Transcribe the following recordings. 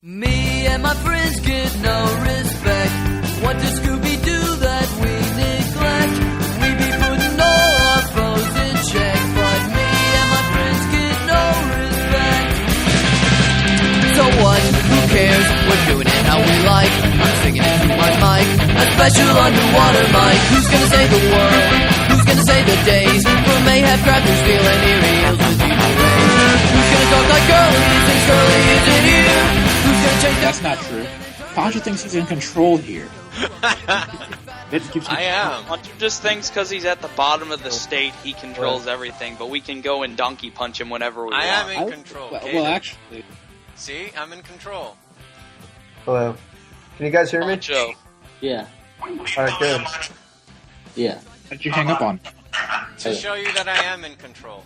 Me and my friends get no respect. What does Scooby do that we neglect? We be putting all our foes in check, but me and my friends get no respect. So what? Who cares? We're doing it how we like. I'm singing into my mic, a special underwater mic. Who's gonna save the world? Who's gonna save the days? From Mayhem crafters feeling eerie hills with evil rays. Who's gonna talk like Curly? Since Curly isn't here. That's not true. Poncho thinks he's in control here. I am. Poncho just thinks because he's at the bottom of the state, he controls everything, but we can go and donkey punch him whenever we want. I am in control. Well, actually. See? I'm in control. Hello. Can you guys hear me? Poncho. Yeah. Alright, good. Yeah. What did you hang up on? To show you that I am in control.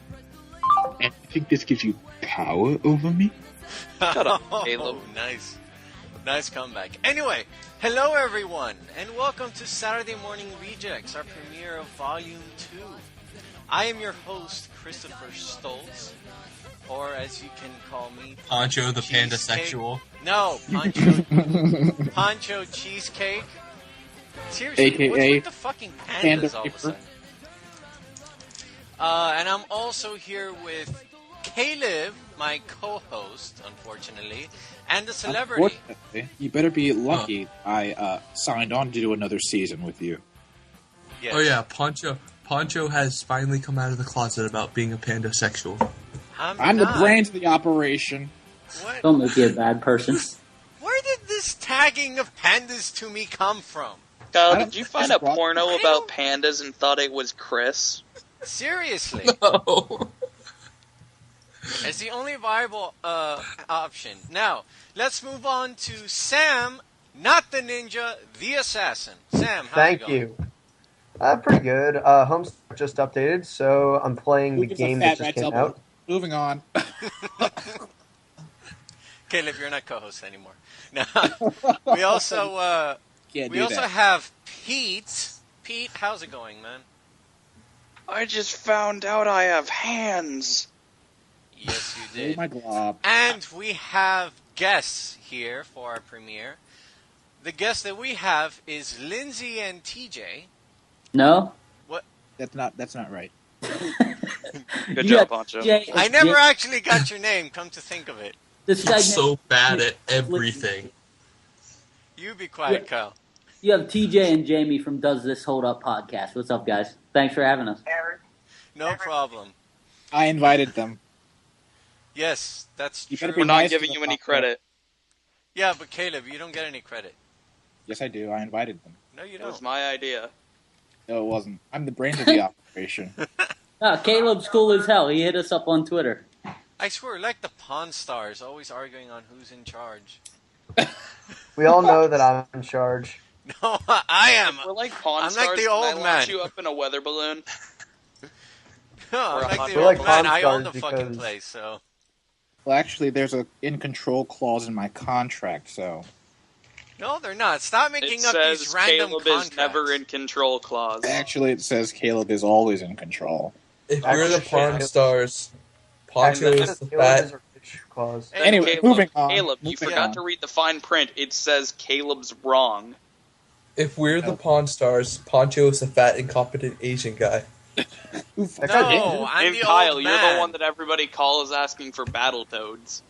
And I think this gives you power over me? Shut up, Caleb. Oh, nice. Nice comeback. Anyway, hello everyone, and welcome to Saturday Morning Rejects, our premiere of Volume 2. I am your host, Christopher Stoltz, or as you can call me, Poncho the Cheesecake. Pandasexual. No, Poncho Cheesecake. Seriously, AKA what's with the fucking pandas all of a sudden? And I'm also here with Caleb, my co-host, unfortunately, and the celebrity. Unfortunately, you better be lucky I signed on to do another season with you. Yes. Oh yeah, Poncho has finally come out of the closet about being a pandasexual. I'm the brains of the operation. What? Don't make you a bad person. Where did this tagging of pandas to me come from? Kyle, did you find a porno about pandas and thought it was Chris? Seriously. No. It's the only viable option. Now, let's move on to Sam, not the ninja, the assassin. Sam, how's Thank it going? you. Pretty good. Homestuck just updated, so I'm playing the game that just came out. Moving on. Caleb, you're not co-host anymore. Now, we also have Pete. Pete, how's it going, man? I just found out I have hands. Yes, you Oh did. my glob. And we have guests here for our premiere. The guest that we have is Lindsay and TJ. No? That's not right. Good job, Poncho. I never actually got your name, come to think of it. This guy He's so bad at everything. You be quiet, Kyle. You have TJ and Jamie from Does This Hold Up podcast. What's up, guys? Thanks for having us. No problem. I invited them. Yes, that's You true. better We're be not nice giving to you the any podcast. credit. Yeah, but Caleb, you don't get any credit. Yes, I do. I invited them. No, you It was don't. my idea. No, it wasn't. I'm the brains of the operation. Caleb's cool as hell. He hit us up on Twitter. I swear, like the Pawn Stars, always arguing on who's in charge. We all know that I'm in charge. No, I am. We're like Pawn I'm Stars, like the and I old launch man. you up in a weather balloon. No, I'm like the We're old like man. Pawn I own the Stars fucking because- place, so. Well, actually, there's a in-control clause in my contract, so... No, they're not. Stop making It up says these random Caleb contracts. is never in control clause. Actually, it says Caleb is always in control. If we're the Actually, Pawn Stars, Poncho Actually, is the Caleb is fat. a rich clause. Hey, Anyway, Caleb, moving on. Caleb, you Moving forgot on. to read the fine print. It says Caleb's wrong. If we're the Pawn Stars, Poncho is the fat, incompetent Asian guy. No, I'm And the Kyle, old you're man. the one that everybody calls asking for Battletoads.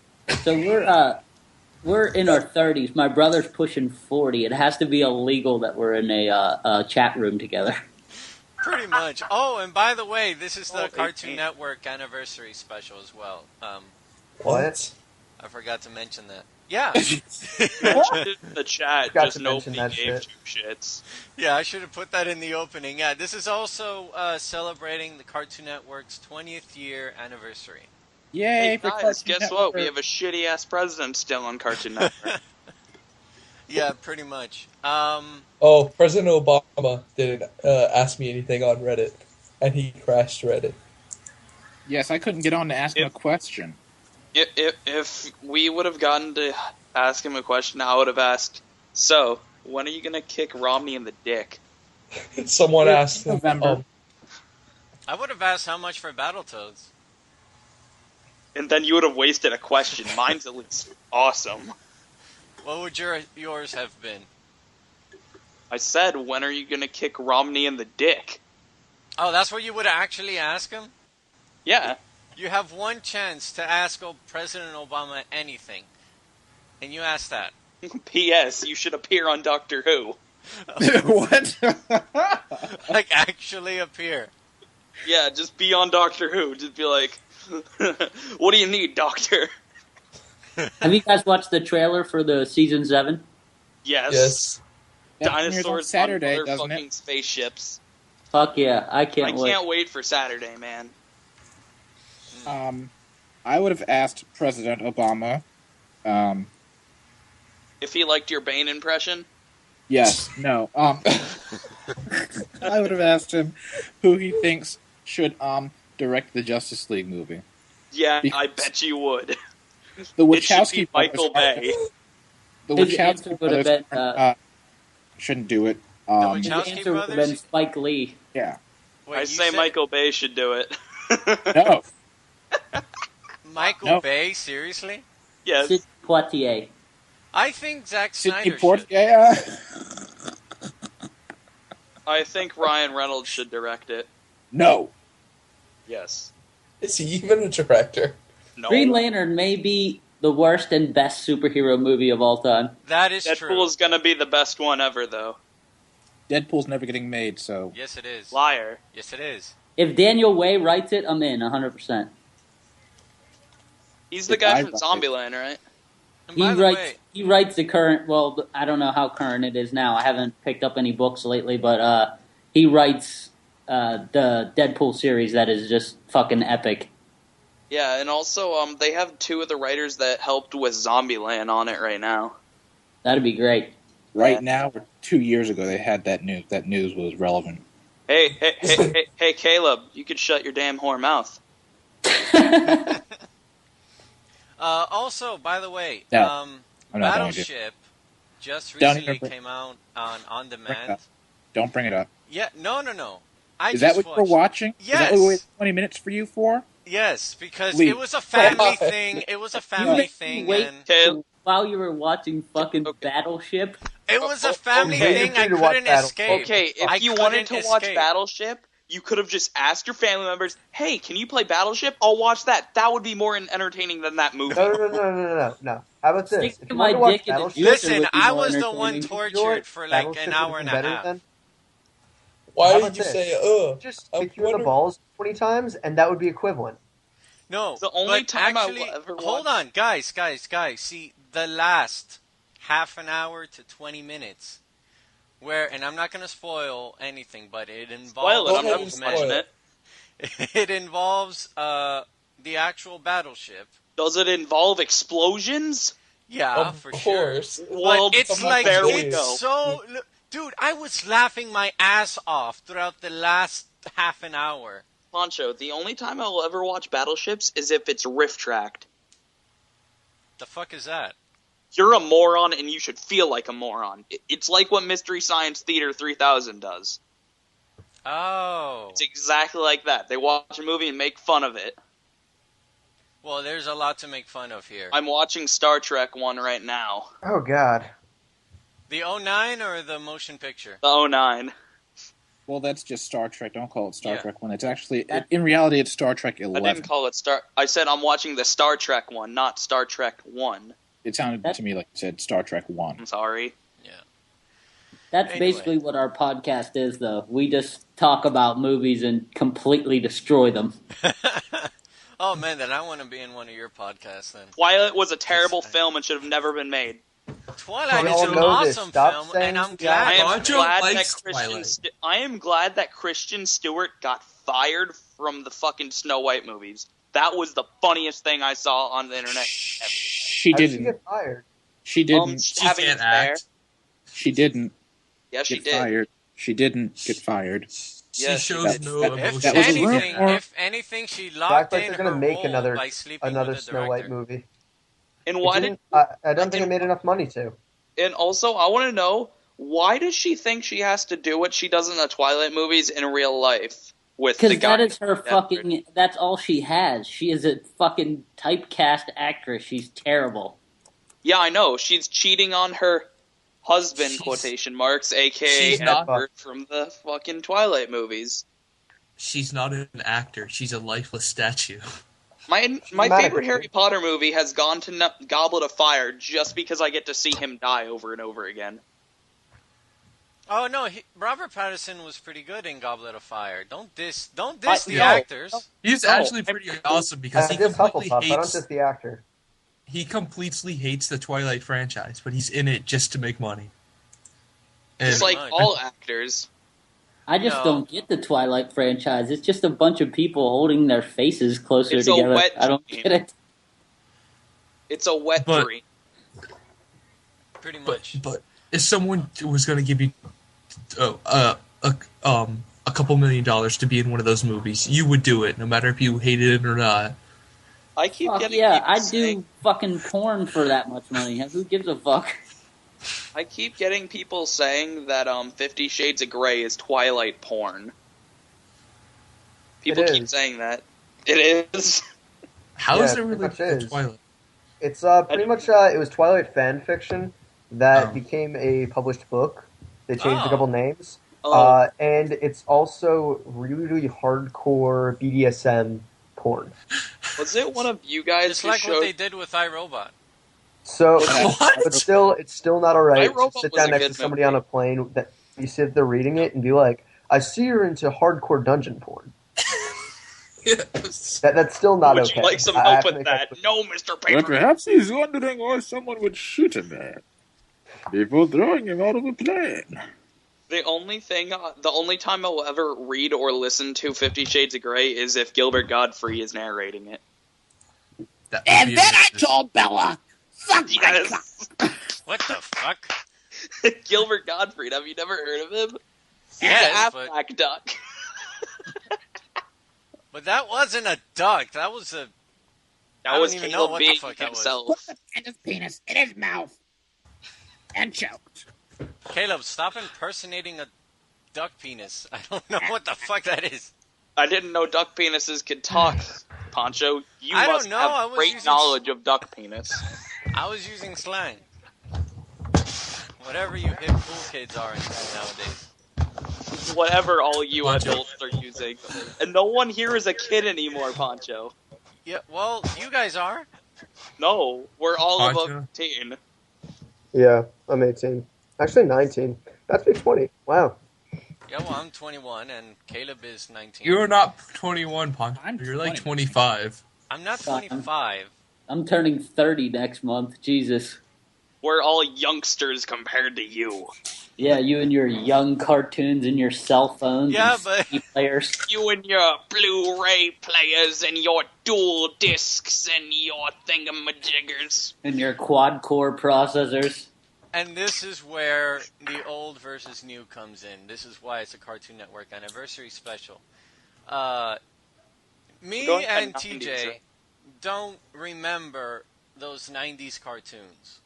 So we're in our 30s. My brother's pushing 40. It has to be illegal that we're in a chat room together. Pretty much. Oh, and by the way, this is the Oh, Cartoon 18. Network anniversary special as well. What? I forgot to mention that. Yeah. Mentioned it in the chat, Forgot just to mention nobody that gave shit. two shits. Yeah, I should have put that in the opening. Yeah, this is also celebrating the Cartoon Network's 20th year anniversary. Yay, Hey for guys, Cartoon guess what? We Network. have a shitty-ass president still on Cartoon Network. Yeah, pretty much. Oh, President Obama didn't ask me anything on Reddit, and he crashed Reddit. Yes, I couldn't get on to ask him a question. If we would have gotten to ask him a question, I would have asked, so, when are you going to kick Romney in the dick? Someone asked him, November. I would have asked how much for Battletoads. And then you would have wasted a question. Mine's at least awesome. What would yours have been? I said, when are you gonna kick Romney in the dick? Oh, that's what you would actually ask him? Yeah. You have one chance to ask President Obama anything, and you ask that. P.S. You should appear on Doctor Who. What? Like, actually appear. Yeah, just be on Doctor Who. Just be like, what do you need, Doctor? Have you guys watched the trailer for the season 7? Yes. Yes. Dinosaurs on Saturday, doesn't motherfucking it? spaceships. Fuck yeah, I can't wait. I can't wait for Saturday, man. I would have asked President Obama. If he liked your Bane impression. Yes. No. I would have asked him who he thinks should direct the Justice League movie. Yeah, Because I bet you would. The It should be Wachowski Michael brothers Bay. The His answer Wachowski would have brothers been, shouldn't do it. The His Wachowski answer would have brothers? been Spike Lee. Yeah. Wait, I you say said Michael Bay should do it. No. Michael No. Bay? Seriously? Yes. Sidney Poitier. I think Zack Sidney Snyder should. Poitier? I think Ryan Reynolds should direct it. No. Yes. Is he even a director? No. Green Lantern may be the worst and best superhero movie of all time. That is Deadpool true. is gonna be the best one ever, though. Deadpool's never getting made, so... Yes, it is. Liar. Yes, it is. If Daniel Way writes it, I'm in 100%. He's the If guy I from write Zombieland, right? And He by the writes. way, He writes the current. Well, I don't know how current it is now. I haven't picked up any books lately, but he writes the Deadpool series that is just fucking epic. Yeah, and also, they have two of the writers that helped with Zombieland on it right now. That'd be great. Right Yeah. now, or 2 years ago, they had that news. That news was relevant. Hey, Caleb, you could shut your damn whore mouth. also, by the way, No, I'm not going to. Battleship just Don't recently even- came out on Bring it demand. up. Don't bring it up. Yeah, no. Is that what you're watching? Is that what we Yes. waited 20 minutes for you for? Yes, because Leave. it was a family Why? thing. It was a You family made thing, me wait and Caleb, while you were watching fucking Okay. Battleship. it was a family okay, thing. you're I free to watch couldn't Battle- escape. okay, if I you wanted to couldn't watch escape. Battleship, you could have just asked your family members, hey, can you play Battleship? I'll watch that. That would be more entertaining than that movie. No. How about this? Stick If to you my want to watch dick in the Battleship, juicer Listen, would be I more was the one entertaining. tortured for like Battleship an would hour be and a better half. then. Why How did about you this? say, Just I'm kick you in the wondering- balls 20 times, and that would be equivalent. No, It's the only but time I will actually, ever hold watch- on, guys. See, the last half an hour to 20 minutes, where, and I'm not going to spoil anything, but it involves. Spoil it, Go I'm ahead not and spoil watching it. it. It involves the actual battleship. Does it involve explosions? Yeah, Of for sure. course. Well, But it's come on, like there we please. go. it's so. Dude, I was laughing my ass off throughout the last half an hour. Poncho, the only time I will ever watch Battleships is if it's riff tracked. The fuck is that? You're a moron and you should feel like a moron. It's like what Mystery Science Theater 3000 does. Oh. It's exactly like that. They watch a movie and make fun of it. Well, there's a lot to make fun of here. I'm watching Star Trek 1 right now. Oh, God. The 09 or the motion picture? The 09. Well, that's just Star Trek. Don't call it Star Yeah. Trek 1. It's actually, in reality, it's Star Trek I 11. didn't call it Star... I said I'm watching the Star Trek 1, not Star Trek 1. It sounded to me like you said Star Trek 1. I'm sorry. That's Anyway. basically what our podcast is, though. We just talk about movies and completely destroy them. Oh man, then I want to be in one of your podcasts then. Twilight was a terrible film and should have never been made. Twilight We is all an know this. awesome Stop film, saying and I'm that. glad. I am Poncho glad that likes Christian. Twilight. I am glad that Christian Stewart got fired from the fucking Snow White movies. That was the funniest thing I saw on the internet. She How did she didn't. get fired? She didn't. Having can't an affair. act. She didn't Yeah, she get did. fired. She didn't get fired. She Yes, shows that- no that- emotion. If that was a anything, rumor. she Fact locked like in they're her gonna make role another by sleeping another with the Snow White director. movie. And why It did? didn't- I don't think it made enough money to. And also, I want to know, why does she think she has to do what she does in the Twilight movies in real life with the Because guy? that is her fucking. That's all she has. She is a fucking typecast actress. She's terrible. Yeah, I know. She's cheating on her husband, She's- quotation marks, aka she's not- Edward from the fucking Twilight movies. She's not an actor. She's a lifeless statue. My Dramatic, favorite Harry dude. Potter movie has gone to Goblet of Fire just because I get to see him die over and over again. Oh no, Robert Pattinson was pretty good in Goblet of Fire. Don't diss the no. actors. He's No, actually pretty awesome because he Just completely Hufflepuff, I don't hates. just the actor. He completely hates the Twilight franchise, but he's in it just to make money. And Just like Right. all actors. I just No. don't get the Twilight franchise. It's just a bunch of people holding their faces closer It's a together. wet I don't dream. get it. It's a wet But- dream. Pretty much. but if someone was going to give you a couple $1 million to be in one of those movies, you would do it, no matter if you hated it or not. I keep Fuck getting yeah, people I saying, do fucking porn for that much money. Who gives a fuck? I keep getting people saying that 50 Shades of Grey is Twilight porn. People It keep is. saying that. It is. How Yeah, is it it pretty related much to is. Twilight? It's pretty much it was Twilight fan fiction that Oh. became a published book. They changed Oh. a couple names, Oh, and it's also really hardcore BDSM porn. was it one of you guys It's who like showed... what they did with iRobot. So, What? but still, it's still not alright iRobot to sit was a down next good to somebody movie. on a plane that you sit there reading it and be like, "I see you're into hardcore dungeon porn." Yes. That's still not Would okay. you like some I help have to with make that? clear. No, Mr. But Paper. perhaps he's wondering why someone would shoot a man before throwing him out of a plane. The only time I'll ever read or listen to 50 Shades of Grey is if Gilbert Godfrey is narrating it. That would be amazing. told Bella, suck Yes! What the fuck? Gilbert Gottfried, have you never heard of him? He's Yes, the but Aflac duck. but that wasn't a duck. That was a. I That don't was even know Caleb what the being fuck that was. himself. in his penis in his mouth and choked. Caleb, stop impersonating a duck penis. I don't know what the fuck that is. I didn't know duck penises could talk, Poncho. You I don't must know, I have was great using- knowledge of duck penis. I was using slang. Whatever you hip cool kids are nowadays. Whatever all you Poncho. adults are using. And no one here is a kid anymore, Poncho. Yeah, well, you guys are. No, we're all Poncho? above 18. Yeah, I'm 18. Actually, 19. That's me 20. Wow. Yeah, well, I'm 21 and Caleb is 19. You're not 21, Poncho. I'm You're like 20. 25. I'm not 25. I'm turning 30 next month. Jesus. We're all youngsters compared to you. Yeah, you and your young cartoons and your cell phones Yeah, and but- CD players. You and your Blu-ray players and your dual discs and your thingamajiggers. And your quad-core processors. And this is where the old versus new comes in. This is why it's a Cartoon Network anniversary special. Me Going by and 90s, TJ right? don't remember those 90s cartoons.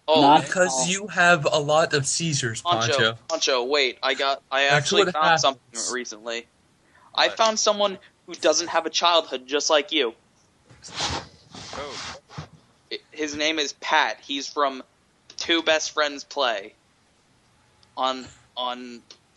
Oh, Not- Because you have a lot of Caesars, Poncho. Poncho, wait, I That's actually what found happens. something recently. I What? found someone who doesn't have a childhood just like you. Oh. His name is Pat. He's from Two Best Friends Play on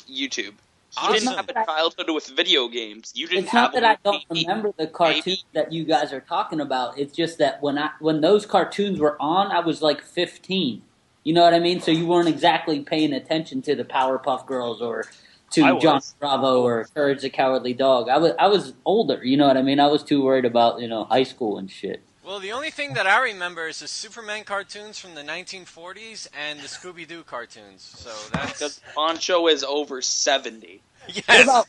YouTube. He Awesome. didn't have a childhood with video games. You didn't It's have not that I one don't with TV. remember the cartoons that you guys are talking about. It's just that when those cartoons were on, I was like 15. You know what I mean? So you weren't exactly paying attention to the Powerpuff Girls or I to was. John Bravo or Courage the Cowardly Dog. I was older. You know what I mean? I was too worried about high school and shit. Well, the only thing that I remember is the Superman cartoons from the 1940s and the Scooby-Doo cartoons. So Because that's... Poncho is over 70. Yes! about-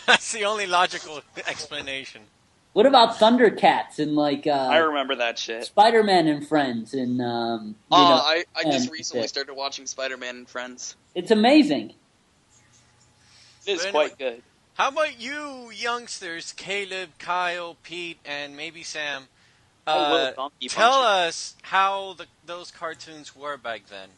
That's the only logical explanation. What about Thundercats and I remember that shit. Spider-Man and Friends and I just and recently shit. started watching Spider-Man and Friends. It's amazing. It is But quite good. How about you youngsters, Caleb, Kyle, Pete, and maybe Sam? I will donkey Tell punch us how those cartoons were back then.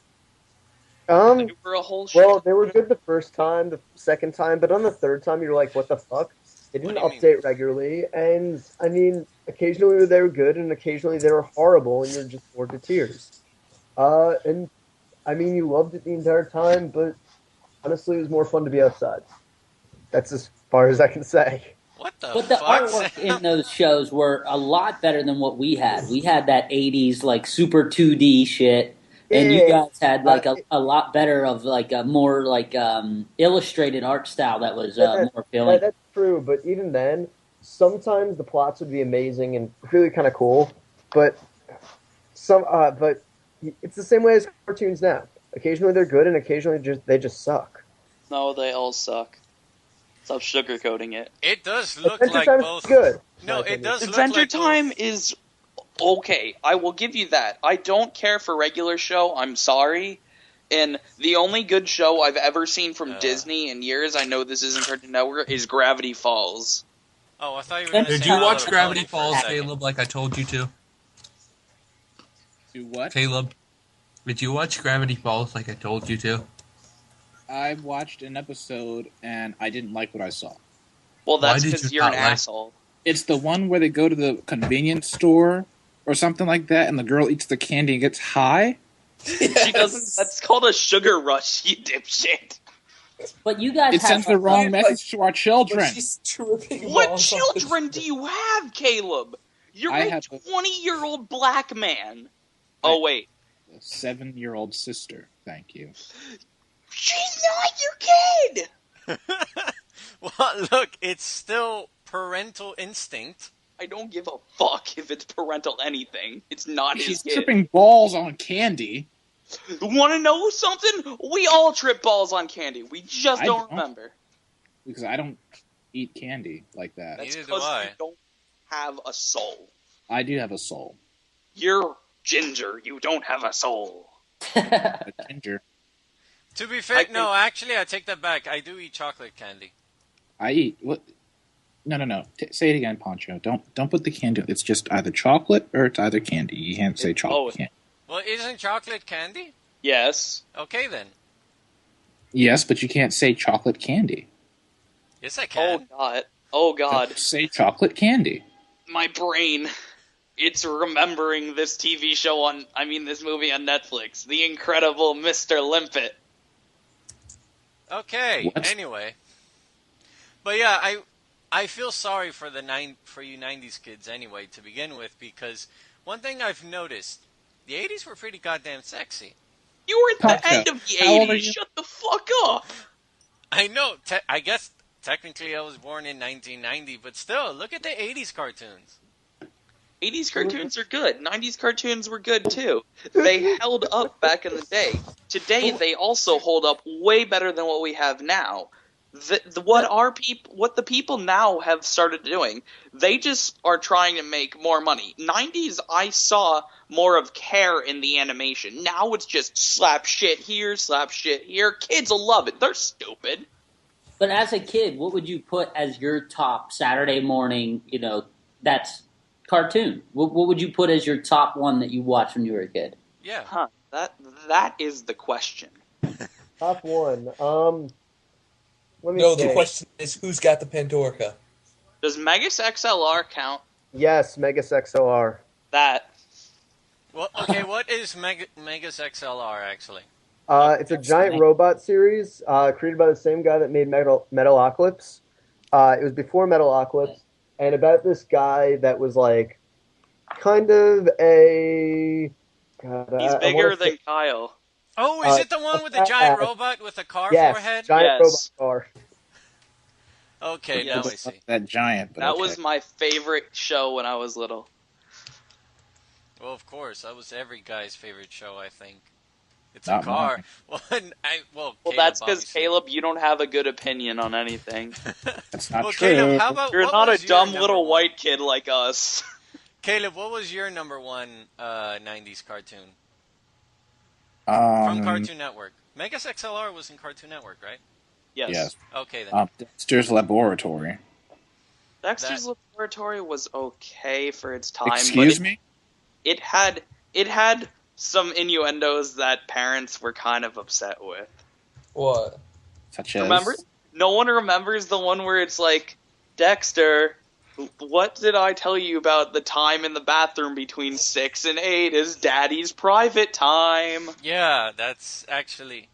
you. You were a whole Well, shit. they were good the first time, the second time, but on the third time, you're like, what the fuck? They didn't What do you update regularly, and, I mean, occasionally they were good, and occasionally they were horrible, and you're just bored to tears. And I mean, you loved it the entire time, but honestly, it was more fun to be outside. That's as far as I can say. What the But the fuck? artwork in those shows were a lot better than what we had. We had that 80s, like, super 2D shit. And you Yeah, guys had, like, a lot better of, like, a more, like, illustrated art style that was more appealing. that's true, but even then, sometimes the plots would be amazing and really kind of cool, but but it's the same way as cartoons now. Occasionally they're good, and occasionally they just suck. No, they all suck. Stop sugarcoating it. It does look Adventure like Time both. is good. No, it does look Adventure like Time both. is okay. I will give you that. I don't care for regular show. I'm sorry. And the only good show I've ever seen from Disney in years, I know this isn't Cartoon Network, is Gravity Falls. Oh, I thought you were going to say Did you watch Little Gravity Pony for a Falls, second. Caleb, like I told you to? Do what? Caleb, did you watch Gravity Falls like I told you to? I watched an episode and I didn't like what I saw. Well, Why that's did because you you're an not like- asshole. It's the one where they go to the convenience store or something like that, and the girl eats the candy and gets high. She doesn't. That's called a sugar rush, you dipshit. But you guys It have sends the wrong like- message to our children. But she's tripping What balls off the- children do you have, Caleb? You're I a have a- 20-year-old black man. Oh, wait. A 7-year-old sister. Thank you. She's not your kid! Well, look, it's still parental instinct. I don't give a fuck if it's parental anything. It's not She's his kid. tripping balls on candy. Want to know something? We all trip balls on candy. We just I don't don't. remember. Because I don't eat candy like that. That's Neither do because I. you don't have a soul. I do have a soul. You're ginger. You don't have a soul. A ginger. To be fair, I no, actually, I take that back. I do eat chocolate candy. I eat what? No. Say it again, Poncho. Don't put the candy. It's just either chocolate or it's either candy. You can't say chocolate candy. Well, isn't chocolate candy? Yes. Okay, then. Yes, but you can't say chocolate candy. Yes, I Oh can. god. Oh god. Don't say chocolate candy. My brain. It's remembering this TV show this movie on Netflix. The Incredible Mr. Limpet. Okay, What? anyway. But yeah, I feel sorry for for you 90s kids anyway, to begin with, because one thing I've noticed, the 80s were pretty goddamn sexy. You were at the Poncho, end of the how old are 80s. you? Shut the fuck up. I know, I guess technically I was born in 1990, but still, look at the 80s cartoons. 80s cartoons are good. 90s cartoons were good too. They held up back in the day. Today they also hold up way better than what we have now. What the people now have started doing, they just are trying to make more money. 90s, I saw more of care in the animation. Now it's just slap shit here, slap shit here. Kids will love it. They're stupid. But as a kid, what would you put as your top Saturday morning, that's cartoon? What would you put as your top one that you watched when you were a kid? Yeah. Huh. That is the question. Top one. Let me No, think. the question is who's got the Pandorica? Does Megas XLR count? Yes, Megas XLR. That. Well, okay, what is Megas XLR actually? It's a giant robot series created by the same guy that made Metalocalypse. It was before Metalocalypse, and about this guy that was like kind of a. God, He's I bigger wanna than say- Kyle. Oh, is it the one with the giant robot with a car Yes, forehead? giant Yes. robot car. Okay, Yes. now I see. That giant. But That okay. was my favorite show when I was little. Well, of course, that was every guy's favorite show, I think. It's Not a car. mine. Well, Well, Caleb, that's because obviously. Caleb, you don't have a good opinion on anything. That's not Well, true. Caleb, how about You're what not a was your dumb number little one? white kid like us. Caleb, what was your number one 90s cartoon Um, from Cartoon Network? Megas XLR was in Cartoon Network, right? Yes. Yes. Okay, then. Dexter's Laboratory. Dexter's Laboratory was okay for its time. Excuse but me? It had some innuendos that parents were kind of upset with. What? Such as. Remember? No one remembers the one where it's like, Dexter, What did I tell you about the time in the bathroom between 6 and 8 is Daddy's private time? Yeah, that's actually.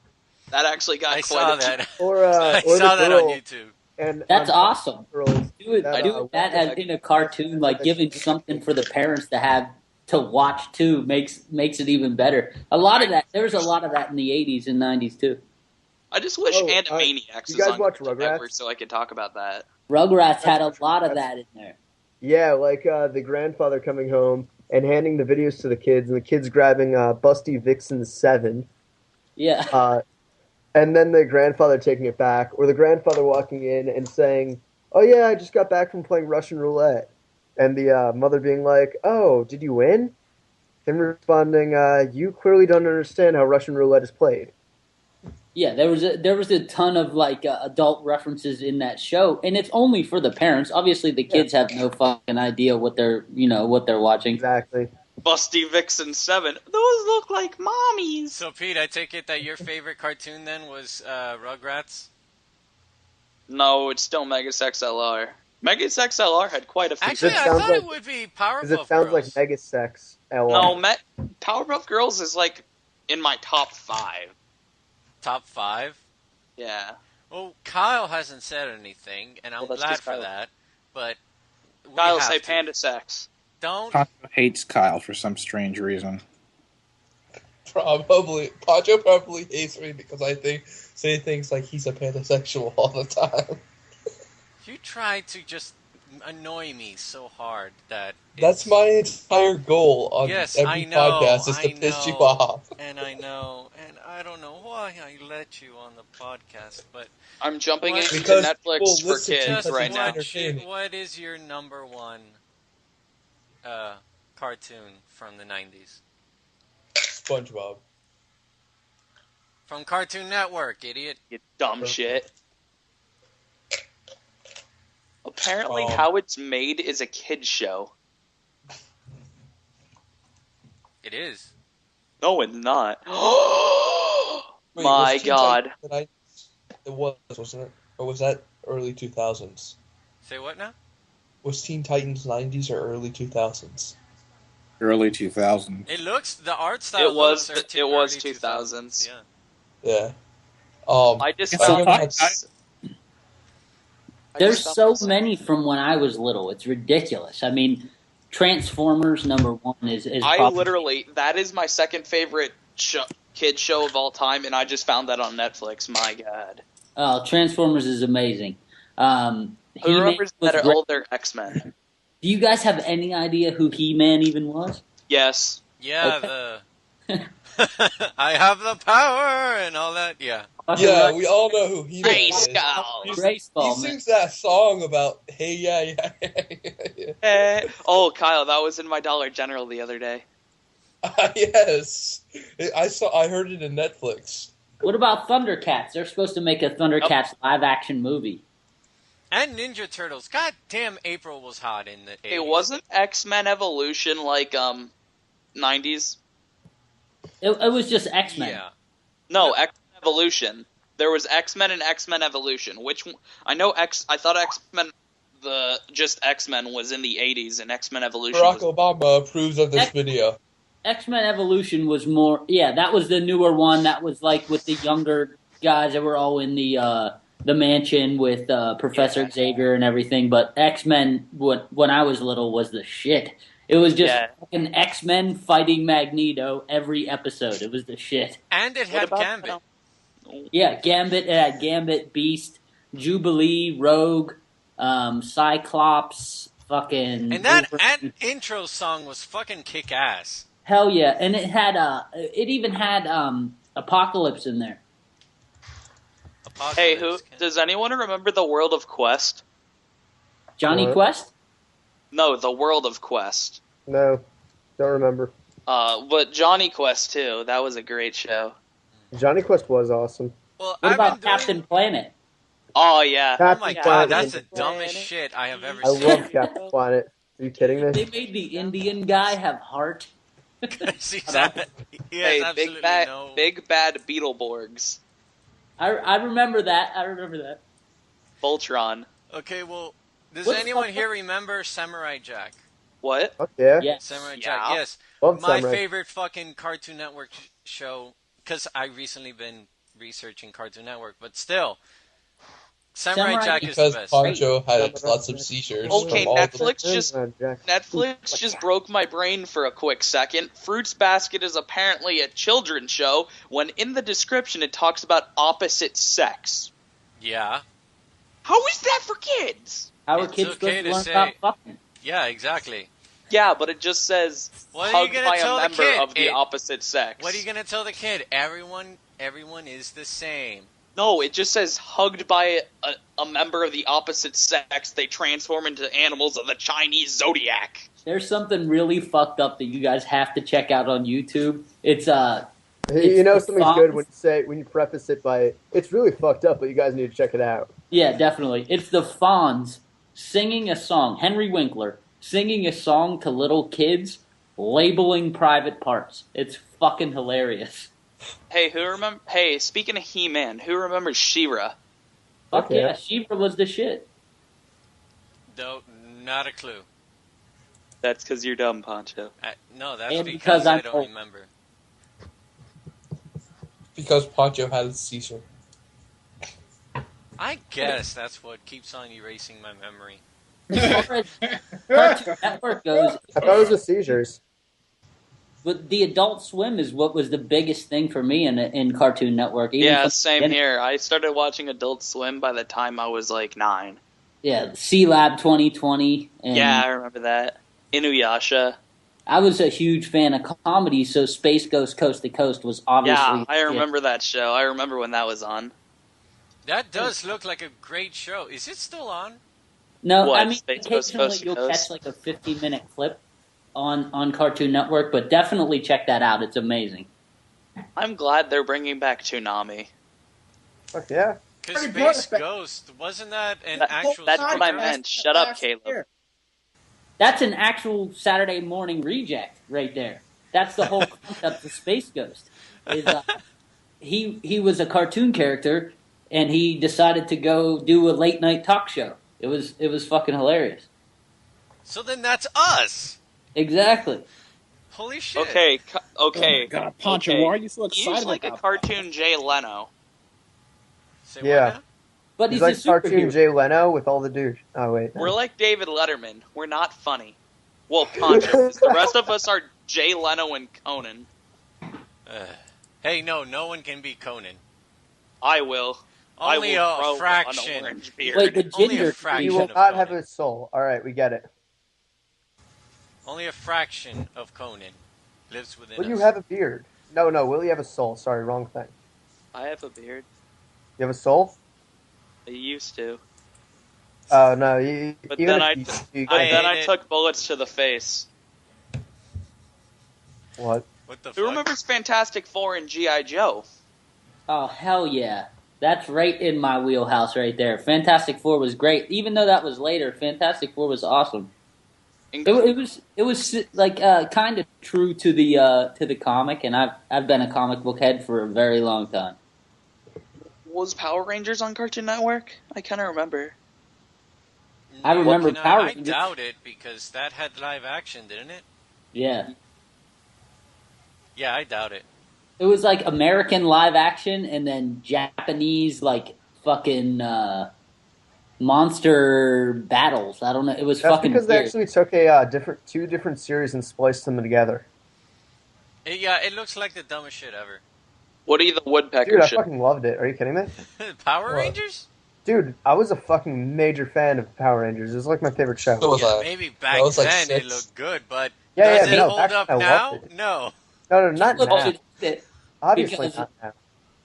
That actually got I quite saw a that. Or I or saw the that girl, on YouTube. And That's on awesome. Girls, Do it that as in a cartoon, like giving something for the parents to have to watch too makes it even better. A lot of that, there was a lot of that in the 80s and 90s too. I just wish Oh, Animaniacs you was guys on watch Cartoon Rugrats? Network so I could talk about that. Rugrats had a lot of that in there. Yeah, like the grandfather coming home and handing the videos to the kids, and the kids grabbing Busty Vixen 7. Yeah. And then the grandfather taking it back, or the grandfather walking in and saying, "Oh yeah, I just got back from playing Russian roulette," and the mother being like, "Oh, did you win?" Him responding, "You clearly don't understand how Russian roulette is played." Yeah, there was a ton of like adult references in that show, and it's only for the parents. Obviously, the kids have no fucking idea what they're watching. Exactly. Busty Vixen 7. Those look like mommies. So, Pete, I take it that your favorite cartoon then was Rugrats? No, it's still Megas XLR. Megas XLR had quite a few. Actually, It I sounds thought like- it would be Because it Powerpuff sounds like Girls. mega sex. LR. No, Powerpuff Girls is like in my top 5. Top 5? Yeah. Well, Kyle hasn't said anything, and I'm Well, that's glad just for Kyle. that. But we Kyle have say to. panda sex. Don't. Pacho hates Kyle for some strange reason. Probably. Pacho probably hates me because I say things like he's a pansexual all the time. You try to just annoy me so hard that That's my entire goal on Yes, every I know, podcast is to I piss you know. off. and I know, and I don't know why I let you on the podcast, but I'm jumping What? into Because Netflix people for listen to kids just us right and now. entertaining. what is your number one cartoon from the 90s? SpongeBob. From Cartoon Network, idiot. You dumb shit. Apparently, Um, How It's Made is a kid's show. It is. No, it's not. Wait, My was Teen God. Titans the 90s? It was, wasn't it? Or was that early 2000s? Say what now? Was Teen Titans 90s or early 2000s? Early 2000s. It looks, the art style It was- looks it was early 2000s. Yeah. Yeah. I just It's found so this. There's so many from when I was little. It's ridiculous. I mean, Transformers #1 is I probably, literally, that is my second favorite kid show of all time, and I just found that on Netflix. My God. Transformers is amazing. Who He-Man remembers was that are great. older X-Men? Do you guys have any idea who He-Man even was? Yes. Yeah, Okay. the... I have the power and all that, yeah. Yeah, we all know who he Ray is. Skull. Baseball, He man. sings that song about, hey, yeah. Oh, Kyle, that was in my Dollar General the other day. Yes. I heard it in Netflix. What about Thundercats? They're supposed to make a Thundercats live-action movie. And Ninja Turtles. God damn, April was hot in the 80s. It wasn't X-Men Evolution like 90s? It was just X-Men. Yeah. No, X-Men Evolution. There was X-Men and X-Men Evolution. Which one? I thought X-Men, just X-Men was in the 80s, and X-Men Evolution Barack was... Obama approves of this video. X-Men Evolution was more... Yeah, that was the newer one. That was like with the younger guys that were all in the mansion with Professor Xavier and everything. But X-Men, when I was little, was the shit. It was just fucking X-Men fighting Magneto every episode. It was the shit. And it What had about- Gambit. Yeah, Gambit, it had Gambit, Beast, Jubilee, Rogue, Cyclops, fucking... And that Wolverine. intro song was fucking kick-ass. Hell yeah, and it had it even had Apocalypse in there. Hey, Apocalypse. does anyone remember the World of Quest? Johnny What? Quest? No, the World of Quest. No, don't remember. But Johnny Quest too. That was a great show. Johnny Quest was awesome. Well, What I've about been doing... Captain Planet? Oh yeah. Oh my Captain god, Planet that's was- the dumbest shit I have ever I seen. love Captain Planet. Are you kidding They me? made the Indian guy have heart. See that? He has Hey, absolutely no... big bad Beetleborgs. I remember that. I remember that. Voltron. Okay, well, Does What's anyone up- here remember Samurai Jack? What? Fuck yeah. Yeah. Samurai Yeah. Jack, yes. Love My Samurai. favorite fucking Cartoon Network show, because I recently been researching Cartoon Network, but still, Samurai Samurai- Jack is the Because best. Poncho had lots of seizures. Okay, from all the- Netflix just broke my brain for a quick second. Fruits Basket is apparently a children's show, when in the description it talks about opposite sex. Yeah, How is that for kids? How are It's kids okay supposed to to learn say- about fucking? yeah, exactly. Yeah, but it just says What are you hugged gonna by tell a the member kid? of the opposite sex. What are you gonna tell the kid? Everyone is the same. No, it just says hugged by a member of the opposite sex, they transform into animals of the Chinese zodiac. There's something really fucked up that you guys have to check out on YouTube. It's Hey, you know It's something's the good when you preface it by it's really fucked up, but you guys need to check it out. yeah, definitely. It's the Fonz singing a song. Henry Winkler singing a song to little kids, labeling private parts. It's fucking hilarious. Hey, speaking of He-Man, who remembers She-Ra? Fuck Okay. yeah, She-Ra was the shit. No, not a clue. That's because you're dumb, Poncho. No, that's And because because I I'm don't old. remember. Because Poncho had a seizure. I guess that's what keeps on erasing my memory. As far as Cartoon Network goes, I thought it was the seizures. but the Adult Swim is what was the biggest thing for me in Cartoon Network. Even Yeah, from the same beginning. here. I started watching Adult Swim by the time I was like 9. Yeah, C-Lab 2020. And Yeah, I remember that. Inuyasha. I was a huge fan of comedy, so Space Ghost Coast to Coast was obviously. Yeah, I shit. remember that show. I remember when that was on. That does look like a great show. Is it still on? No, What, I mean Space Ghost occasionally Coast to you'll Coast? catch like a 15-minute clip on Cartoon Network, but definitely check that out. It's amazing. I'm glad they're bringing back Toonami. Fuck yeah. Because Already brought Space it back. Ghost, wasn't that an That- actual that's what I superhero? meant. Shut up, Caleb. That's an actual Saturday morning reject right there. That's the whole concept of Space Ghost. Is he was a cartoon character, and he decided to go do a late night talk show. It was fucking hilarious. So then that's us! Exactly. Holy shit. Okay. Oh my God, Poncho, okay. why are you so excited He's like a about cartoon Jay Leno. Say Yeah. what now? But He's he's, like a cartoon superhero. Jay Leno with all the douche. Oh wait. We're like David Letterman. We're not funny. Well, Poncho. The rest of us are Jay Leno and Conan. Hey, no one can be Conan. I will. Only I will a grow fraction. An orange beard. Wait, the Only a ginger. fraction. He will of not have Conan. a soul. All right, we get it. Only a fraction of Conan lives within Will us. you have a beard? No. Will you have a soul? Sorry, wrong thing. I have a beard. You have a soul? I used to. Oh no. You, But even then if you But I then hate I it. took bullets to the face. what? What the Who fuck? remembers Fantastic Four and G.I. Joe? Oh hell yeah! That's right in my wheelhouse right there. Fantastic Four was great, even though that was later. Fantastic Four was awesome. It was like kind of true to the comic, and I've been a comic book head for a very long time. Was Power Rangers on Cartoon Network? I kind of remember. I remember No, Power I Rangers. doubt it, because that had live action, didn't it? Yeah, Yeah, I doubt it. it was like American live action, and then Japanese like fucking monster battles. I don't know. It was That's fucking because they weird. actually took a two different series and spliced them together. Yeah, it looks like the dumbest shit ever. Woody the Woodpecker Dude, I should. fucking loved it. Are you kidding me? Power What? Rangers? Dude, I was a fucking major fan of Power Rangers. It was like my favorite show. So was Yeah, I. maybe back was like then it 6. looked good, but Yeah, does yeah, it no, hold back up then I now? loved it. No. No, not Look, now. Obviously because- not now.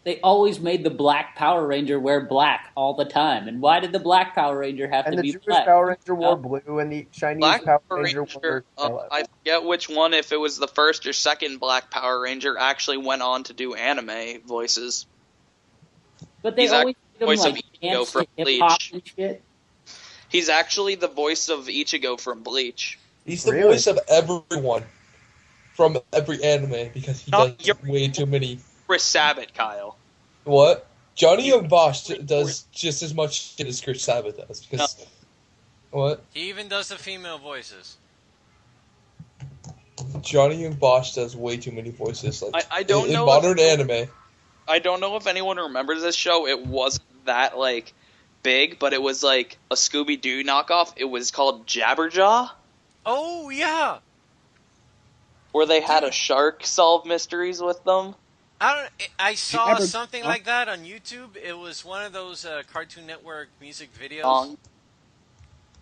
they always made the Black Power Ranger wear black all the time, and why did the Black Power Ranger have And to the be Jewish black? Power Ranger wore Oh. blue, and the Chinese Black Power Power Ranger Ranger, wore I forget which one, if it was the first or second Black Power Ranger, actually went on to do anime voices. But they He's always made them voice of like Ichigo dance from to hip hop Bleach. and shit. He's actually the voice of Ichigo from Bleach. He's the Really? voice of everyone from every anime because he No, does you're- way too many. Chris Sabat, Kyle. What? Johnny Young Bosch does just as much shit as Chris Sabat does because What? He even does the female voices. Johnny and Bosch does way too many voices. Like I don't in know modern anime. I don't know if anyone remembers this show. It wasn't that like big, but it was like a Scooby-Doo knockoff. It was called Jabberjaw, Oh yeah. where they had a shark solve mysteries with them. I saw ever- something like that on YouTube. It was one of those Cartoon Network music videos. Song.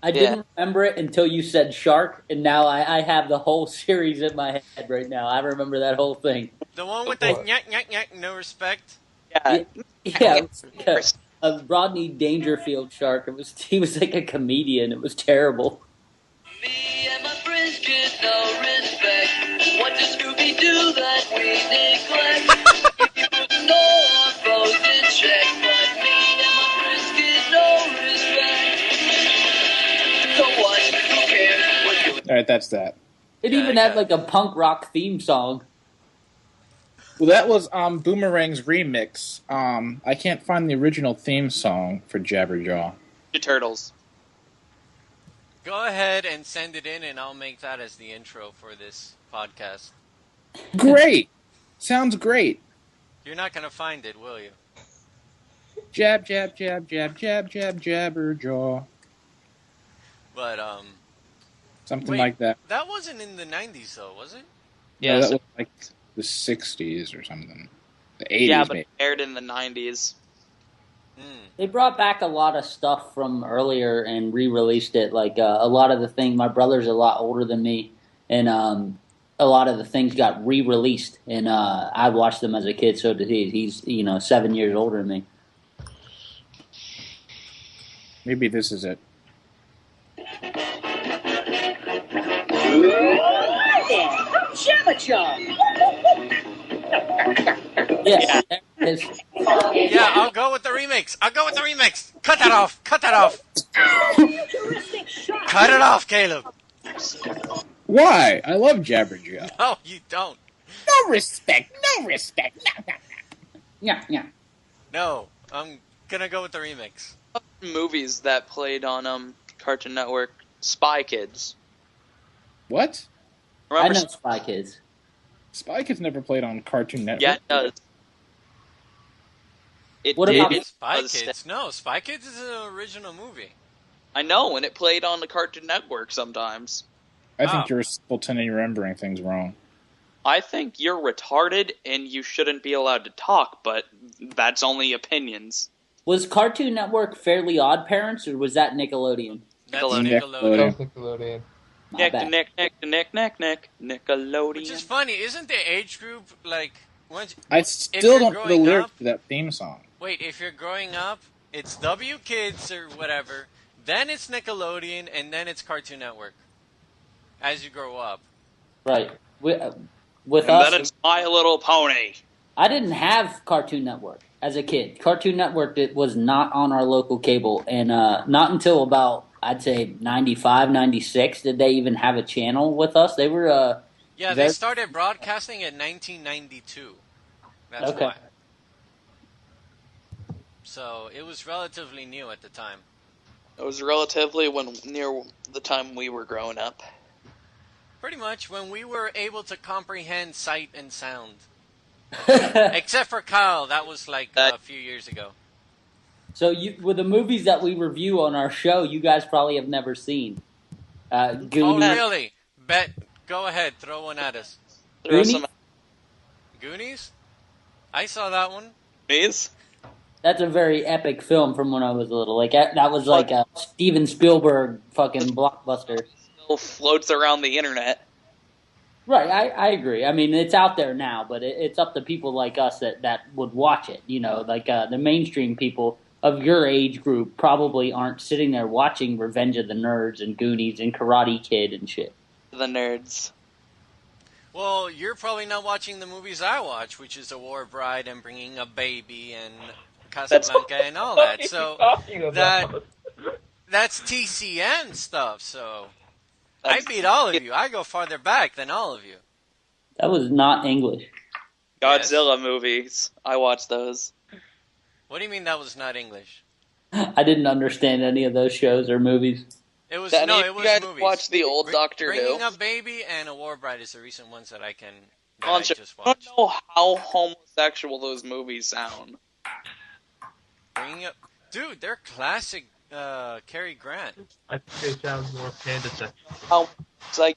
I didn't remember it until you said shark, and now I have the whole series in my head right now. I remember that whole thing. The one with the nyak nyak nyak, no respect. Yeah, Yeah, it was like a Rodney Dangerfield shark. He was like a comedian. It was terrible. Me and my friends get no respect. What does Scooby do that we neglect? We put no foes in check, but me and my friends get no respect. So what? Who cares? We're doing All right, that's that. It Yeah, even I had got like a punk rock theme song. Well, that was Boomerang's remix. I can't find the original theme song for Jabberjaw. the Turtles. Go ahead and send it in, and I'll make that as the intro for this podcast. Great! Sounds great. You're not gonna find it, will you? Jab, jab, jab, jab, jab, jab, Jabberjaw. But Something Wait. like that. that wasn't in the '90s, though, was it? No, Yeah, that so- was like the 60s or something. The 80s, yeah, but maybe. it aired in the 90s. They brought back a lot of stuff from earlier and re-released it. Like a lot of the things, my brother's a lot older than me, and a lot of the things got re-released. And I watched them as a kid, so did he. He's 7 years older than me. Maybe this is it. Yes, there it is. Yeah, I'll go with the remix. Cut that off. Cut it off, Caleb. Why? I love Jabberjaw. No, you don't. No respect. No respect. No, no, no. Yeah, yeah. No, I'm gonna go with the remix. Movies that played on Cartoon Network. Spy Kids. What? Remember? I know Spy Kids. Spy Kids never played on Cartoon Network. Yeah, it does. It What did. about It Spy does. Kids? No, Spy Kids is an original movie. I know, and it played on the Cartoon Network sometimes. I think Oh. you're a simpleton and you're remembering things wrong. I think you're retarded and you shouldn't be allowed to talk, but that's only opinions. Was Cartoon Network Fairly Odd Parents, or was that Nickelodeon? That's Nickelodeon. Nickelodeon. That was Nickelodeon. My Nick, bad. Nickelodeon. Which is funny, isn't the age group like once? I still you're don't know the growing lyrics up- to that theme song. Wait, if you're growing up, it's W Kids or whatever. Then it's Nickelodeon, and then it's Cartoon Network. As you grow up. Right. With And us, then it's My Little Pony. I didn't have Cartoon Network as a kid. Cartoon Network was not on our local cable, and not until about, I'd say, 95, 96 did they even have a channel with us. They were, Yeah, they started broadcasting in 1992. That's Okay. why. So it was relatively new at the time. It was relatively near the time we were growing up. Pretty much when we were able to comprehend sight and sound. Except for Kyle, that was like a few years ago. So with the movies that we review on our show, you guys probably have never seen. Oh, Goonies. really? Bet. Go ahead, throw one at us. There were Goonies? some Goonies? I saw that one. Goonies. That's a very epic film from when I was little. Like that was like a Steven Spielberg fucking blockbuster. Still floats around the internet. Right, I agree. I mean, it's out there now, but it's up to people like us that would watch it. You know, like the mainstream people of your age group probably aren't sitting there watching Revenge of the Nerds and Goonies and Karate Kid and shit. The nerds. Well, you're probably not watching the movies I watch, which is A War Bride and Bringing a Baby and Casablanca and all that. So that's TCM stuff. So I beat all of you. I go farther back than all of you. That was not English. Godzilla movies. I watched those. What do you mean that was not English? I didn't understand any of those shows or movies. It was Any no, of it you was guys movies. watch the old Doctor Bringing Who? Up Baby and A War Bride is the recent ones that I Poncho, just I don't watched. know how homosexual those movies sound. Bringing Up, dude, they're classic. Cary Grant. I think it sounds more panda sexual. How it's like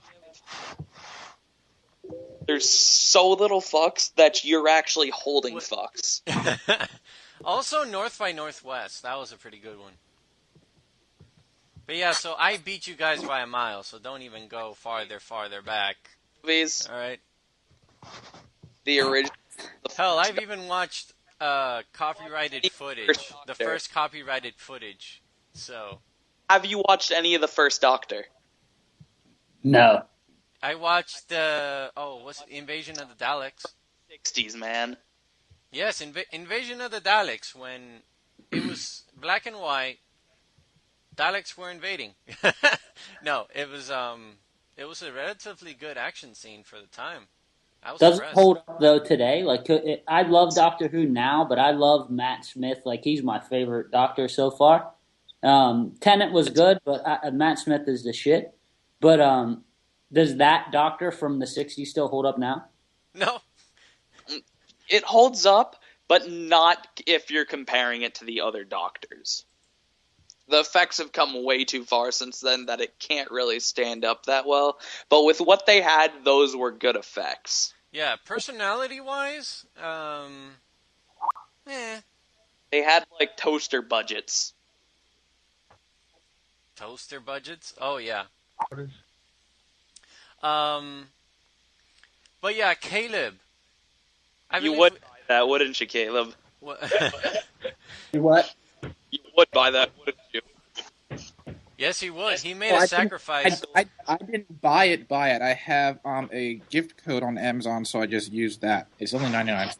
there's so little fucks that you're actually holding What- fucks. Also, North by Northwest. That was a pretty good one. But yeah, so I beat you guys by a mile, so don't even go farther back. Movies, All right. the original. Hell, I've even watched copyrighted footage. The first copyrighted footage. So Have you watched any of the first Doctor? No. I watched what's it? Invasion of the Daleks. 60s, man. Yes, Invasion of the Daleks, when it was black and white. Daleks were invading. No, it was a relatively good action scene for the time. I was Does it impressed. hold up though today? Like I love Doctor Who now, but I love Matt Smith. Like he's my favorite Doctor so far. Tennant was good, but Matt Smith is the shit. But does that Doctor from the '60s still hold up now? No. It holds up, but not if you're comparing it to the other Doctors. The effects have come way too far since then that it can't really stand up that well. But with what they had, those were good effects. Yeah, personality-wise, They had, like, toaster budgets. toaster budgets. Oh yeah. What is- But yeah, Caleb. I You believe would buy that, wouldn't you, Caleb? What? You would buy that, wouldn't you? Yes, he would. He made Well, a I didn't- sacrifice. I didn't buy it. I have a gift code on Amazon, so I just used that. It's only 99.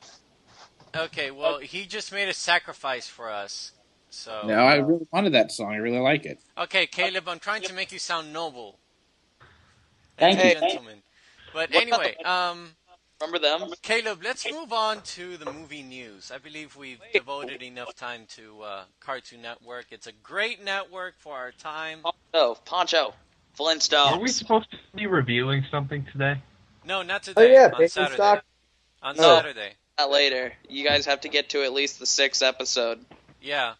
Okay, well, he just made a sacrifice for us. So No, I really wanted that song. I really like it. okay, Caleb, I'm trying to make you sound noble. Thank and you. gentleman. But anyway, Remember them? Caleb, let's move on to the movie news. I believe we've devoted enough time to Cartoon Network. It's a great network for our time. Poncho. Flintstones. Are we supposed to be reviewing something today? No, not Oh today. yeah, on Bacon Saturday. Stock. On No. Saturday. That later. You guys have to get to at least the 6th episode. Yeah.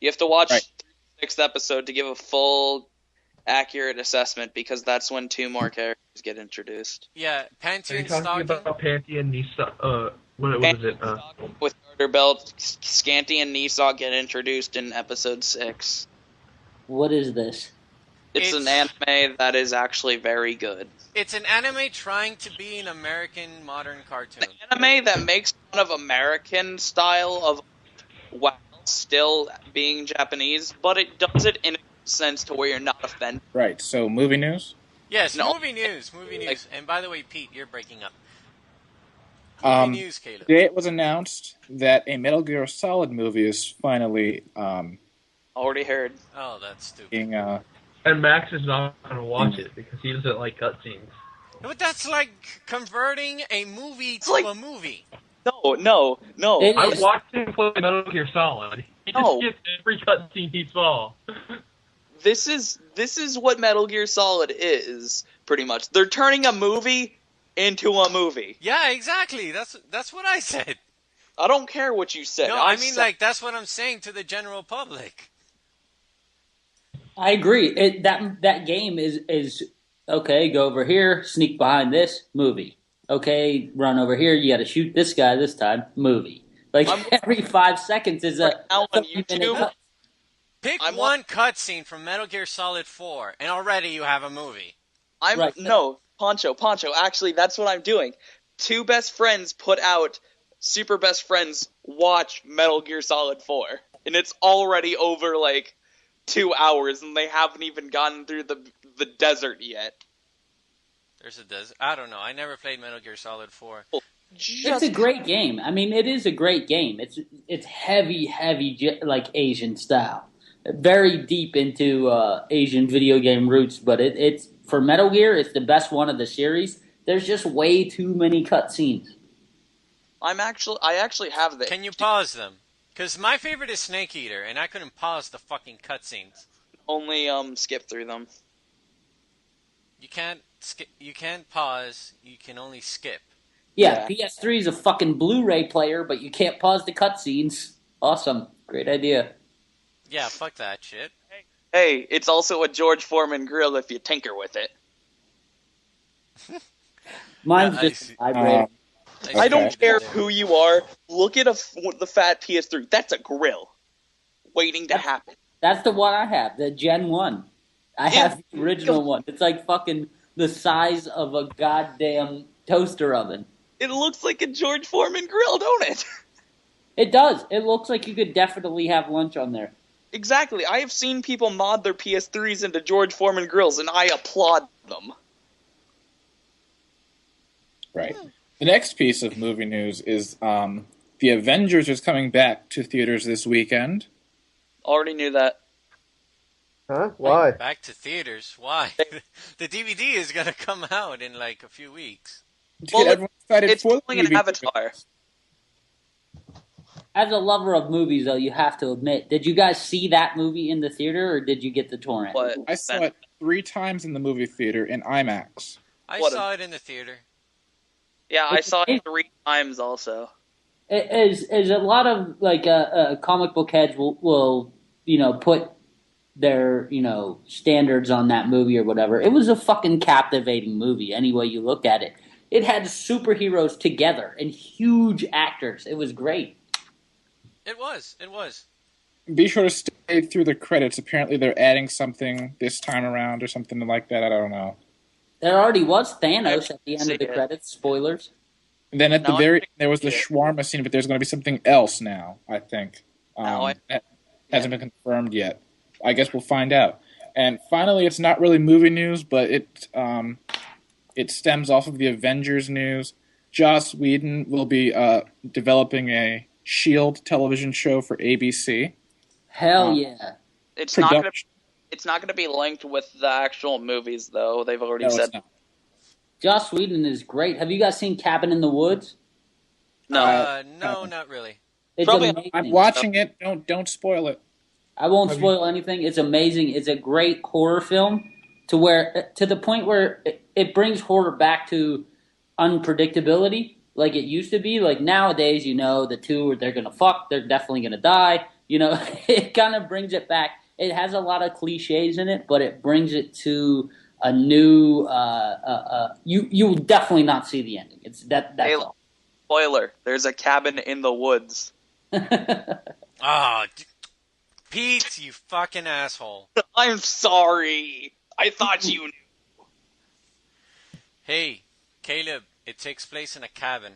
You have to watch Right. the 6th episode to give a full, accurate assessment, because that's when 2 more characters get introduced. Yeah, Are you Panty and talking Stocking. about Panty and Nisa? What was it? With Carter Belt, Scanty and Nissan get introduced in episode 6. What is this? It's an anime that is actually very good. It's an anime trying to be an American modern cartoon. An anime that makes fun of American style of while still being Japanese, but it does it in a sense to where you're not offended. Right. So, movie news. Yes, No. movie news. And by the way, Pete, you're breaking up. Movie news, Caleb. Today it was announced that a Metal Gear Solid movie is finally Already heard. Oh, that's stupid. being. And Max is not going to watch it because he doesn't like cutscenes. But that's like converting a movie to like- a movie. No. It- I watched him play Metal Gear Solid. He just No. skipped every cutscene he saw. This is what Metal Gear Solid is, pretty much. They're turning a movie into a movie. Yeah, exactly. That's what I said. I don't care what you said. No, I mean like that's what I'm saying to the general public. I agree. That game is okay. Go over here, sneak behind this movie. Okay, run over here. You got to shoot this guy this time. Movie. Like every 5 seconds is a Now on 30-minute YouTube, cut. Pick I'm one cutscene from Metal Gear Solid 4, and already you have a movie. Right. No, Poncho. Actually, that's what I'm doing. 2 best friends put out Super Best Friends watch Metal Gear Solid 4, and it's already over like 2 hours, and they haven't even gotten through the desert yet. There's a desert. I don't know. I never played Metal Gear Solid 4. It's a great game. I mean, it is a great game. It's heavy, like Asian style, very deep into Asian video game roots. But it's for Metal Gear, it's the best one of the series. There's just way too many cutscenes. I actually have the. Can you pause them? Because my favorite is Snake Eater, and I couldn't pause the fucking cutscenes. only skip through them. You can't skip. You can't pause. You can only skip. Yeah, PS3 is a fucking Blu-ray player, but you can't pause the cutscenes. Awesome. Great idea. Yeah, fuck that shit. Hey, it's also a George Foreman grill if you tinker with it. Mine's Yeah, just vibrating. I don't Okay. care who you are. Look at the fat PS3. That's a grill waiting to happen. That's the one I have, the Gen 1. I Yeah. have the original one. It's like fucking the size of a goddamn toaster oven. It looks like a George Foreman grill, don't it? It does. It looks like you could definitely have lunch on there. Exactly. I have seen people mod their PS3s into George Foreman grills, and I applaud them. Right. The next piece of movie news is the Avengers is coming back to theaters this weekend. Already knew that. Huh? Why? Back to theaters. Why? The DVD is gonna come out in like a few weeks. To Well, get everyone excited It's for the pulling an movie. Avatar. As a lover of movies, though, you have to admit, did you guys see that movie in the theater, or did you get the torrent? What? I saw it 3 times in the movie theater in IMAX. I What saw it in the theater. Yeah, I saw it 3 times also. As a lot of like comic book heads will put their standards on that movie or whatever. It was a fucking captivating movie any way you looked at it. It had superheroes together and huge actors. It was great. It was. It was. Be sure to stay through the credits. Apparently they're adding something this time around or something like that. I don't know. There already was Thanos at the end of the Yeah. credits. Spoilers. And then at the No, very I end, think- there was the yeah. shawarma scene, but there's going to be something else now, I think. No, That hasn't been confirmed yet. I guess we'll find out. And finally, it's not really movie news, but it stems off of the Avengers news. Joss Whedon will be developing a S.H.I.E.L.D. television show for ABC. Hell Um, yeah. It's not gonna. Production. It's not gonna be linked with the actual movies, though. They've already No, said it's not. Joss Whedon is great. Have you guys seen Cabin in the Woods? no. No, not really. It's Probably- amazing. I'm watching it. Don't spoil it. I won't Have spoil anything. It's amazing. It's a great horror film to the point where it brings horror back to unpredictability like it used to be. Like nowadays, the two, they're going to fuck, they're definitely going to die. It kind of brings it back. It has a lot of cliches in it, but it brings it to a new, you will definitely not see the ending. That's Hey, all. Spoiler: there's a cabin in the woods. Ah, Pete, you fucking asshole. I'm sorry. I thought you knew. Hey, Caleb, it takes place in a cabin.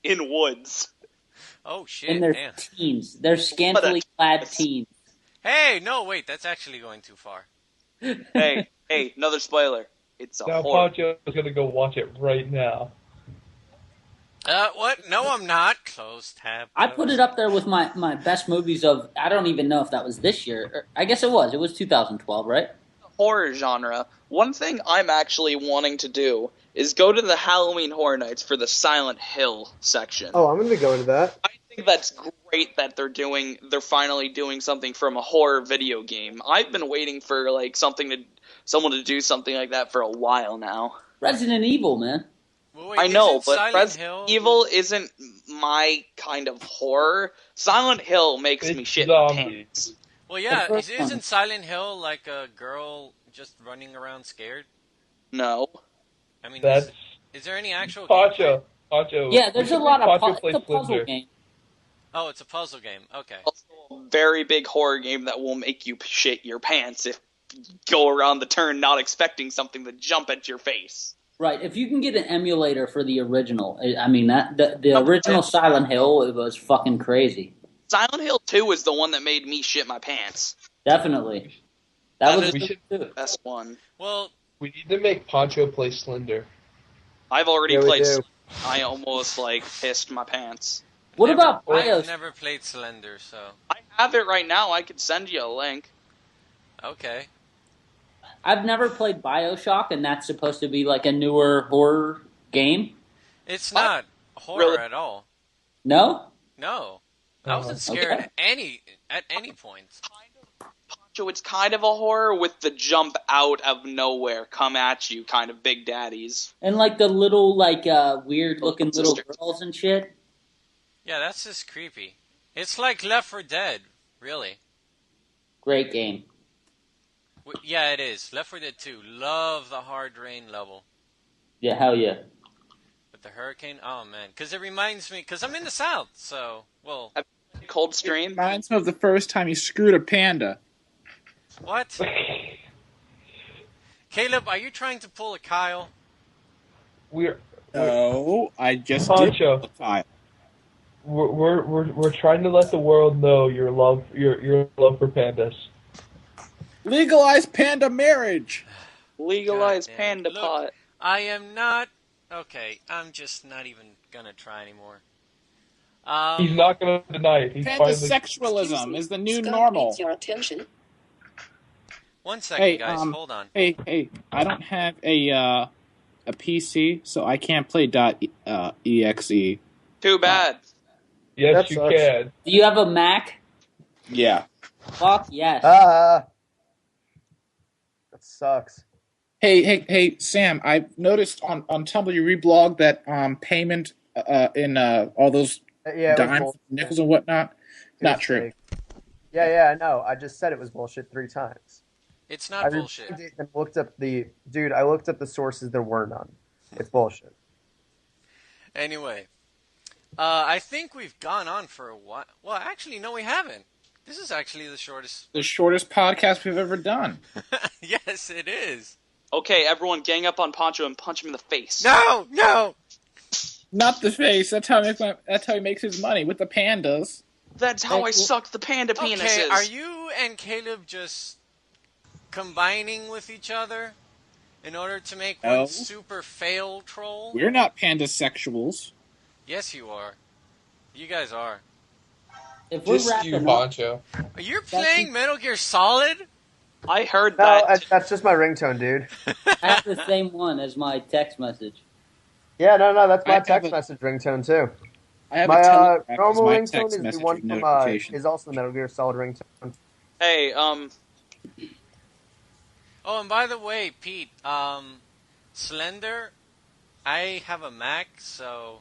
In woods. Oh shit, And they're damn. teens. They're scantily clad teens. Hey, no, wait, that's actually going too far. Hey, another spoiler. It's a Now horror. Poncho's gonna go watch it right now. What? No, I'm not. Close tab. I put it up there with my best movies of, I don't even know if that was this year. I guess it was. It was 2012, right? Horror genre. One thing I'm actually wanting to do is go to the Halloween Horror Nights for the Silent Hill section. Oh, I'm gonna be going to that. I think that's great that they're finally doing something from a horror video game. I've been waiting for someone to do something like that for a while now. Resident Evil, man. Well, wait, I know, isn't but Silent Resident Hill... Evil isn't my kind of horror. Silent Hill makes me It's shit my zombies. pants. Well, yeah, The first one. isn't Silent Hill like a girl just running around scared? No. I mean, That's is there any actual Poncho. Poncho. Yeah, there's a lot of Poncho it's plays a puzzle Slender. game. Oh, it's a puzzle game. Okay. Also a very big horror game that will make you shit your pants if you go around the turn not expecting something to jump at your face. Right. If you can get an emulator for the original, I mean the original Silent Hill, it was fucking crazy. Silent Hill 2 is the one that made me shit my pants. Definitely. That was We a should- good too. Best one. Well, We need to make Poncho play Slender. I've already Yeah, we played. do. I almost pissed my pants. What never- about I've BIOS? never played Slender, so I have it right now. I could send you a link. okay. I've never played BioShock, and that's supposed to be like a newer horror game. It's What? not horror Really? at all. No? No, I wasn't scared Okay. at any point. So it's kind of a horror with the jump out of nowhere, come at you kind of big daddies. And like the little weird looking little Sisters. girls and shit. Yeah, that's just creepy. It's like Left 4 Dead, really. Great game. Yeah, it is. Left 4 Dead 2. Love the hard rain level. Yeah, hell yeah. With the hurricane? Oh, man. Because it reminds me... Because I'm in the south, so... Well... Coldstream? Reminds me of the first time he screwed a panda. What? Caleb, are you trying to pull a Kyle? No, I just Poncho. did. Kyle. We're trying to let the world know your love for pandas. Legalize panda marriage. Legalize God damn. panda Look, pot. I am not... Okay, I'm just not even gonna try anymore. He's not going to deny it. He's finally... Pandasexualism is the new Scott normal. needs your attention. 1 second, guys. Hold on. Hey, I don't have a PC, so I can't play .exe. Too bad. Yes, That you sucks. can. Do you have a Mac? Yeah. Fuck yes. That sucks. Hey, Sam, I've noticed on Tumblr you reblogged that payment in all those Yeah, it was dimes, bullshit. nickels and whatnot. It Not was true. fake. Yeah, I know. I just said it was bullshit 3 times. It's I not bullshit. repeated it and looked up I looked up the sources. There were none. It's bullshit. Anyway, I think we've gone on for a while. Well, actually, no, we haven't. This is actually the shortest. The shortest podcast we've ever done. Yes, it is. Okay, everyone gang up on Poncho and punch him in the face. No! Not the face. That's how he makes his money with the pandas. That's how I suck the panda penises. Okay, are you and Caleb just combining with each other in order to make No. one super fail troll? We're not pandasexuals. Yes, you are. You guys are. If we're Just you, wrapping up, Poncho. Are you playing Metal Gear Solid? I heard No, that. that's just my ringtone, dude. I have the same one as my text message. Yeah, no, that's I my have text a- message ringtone too. I have My a Telegram as normal my ringtone text is the message one with from notification. is also the Metal Gear Solid ringtone. Hey, Oh, and by the way, Pete, Slender, I have a Mac, so...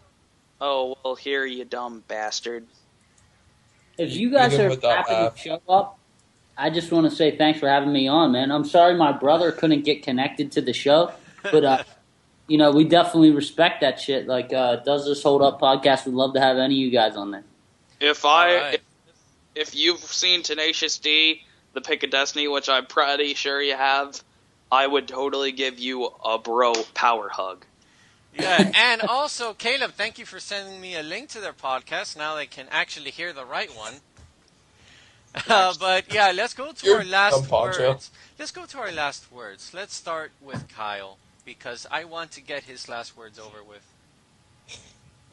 oh, well, here, you dumb bastard. If you guys Even are without happy app. to show up, I just want to say thanks for having me on, man. I'm sorry my brother couldn't get connected to the show, but we definitely respect that shit. Like, Does This Hold Up podcast? We'd love to have any of you guys on there. If you've seen Tenacious D, The Pick of Destiny, which I'm pretty sure you have, I would totally give you a bro power hug. Yeah, and also, Caleb, thank you for sending me a link to their podcast. Now they can actually hear the right one. But yeah, let's go to You're our last dumb, Poncho. words. Let's go to our last words. Let's start with Kyle, because I want to get his last words over with.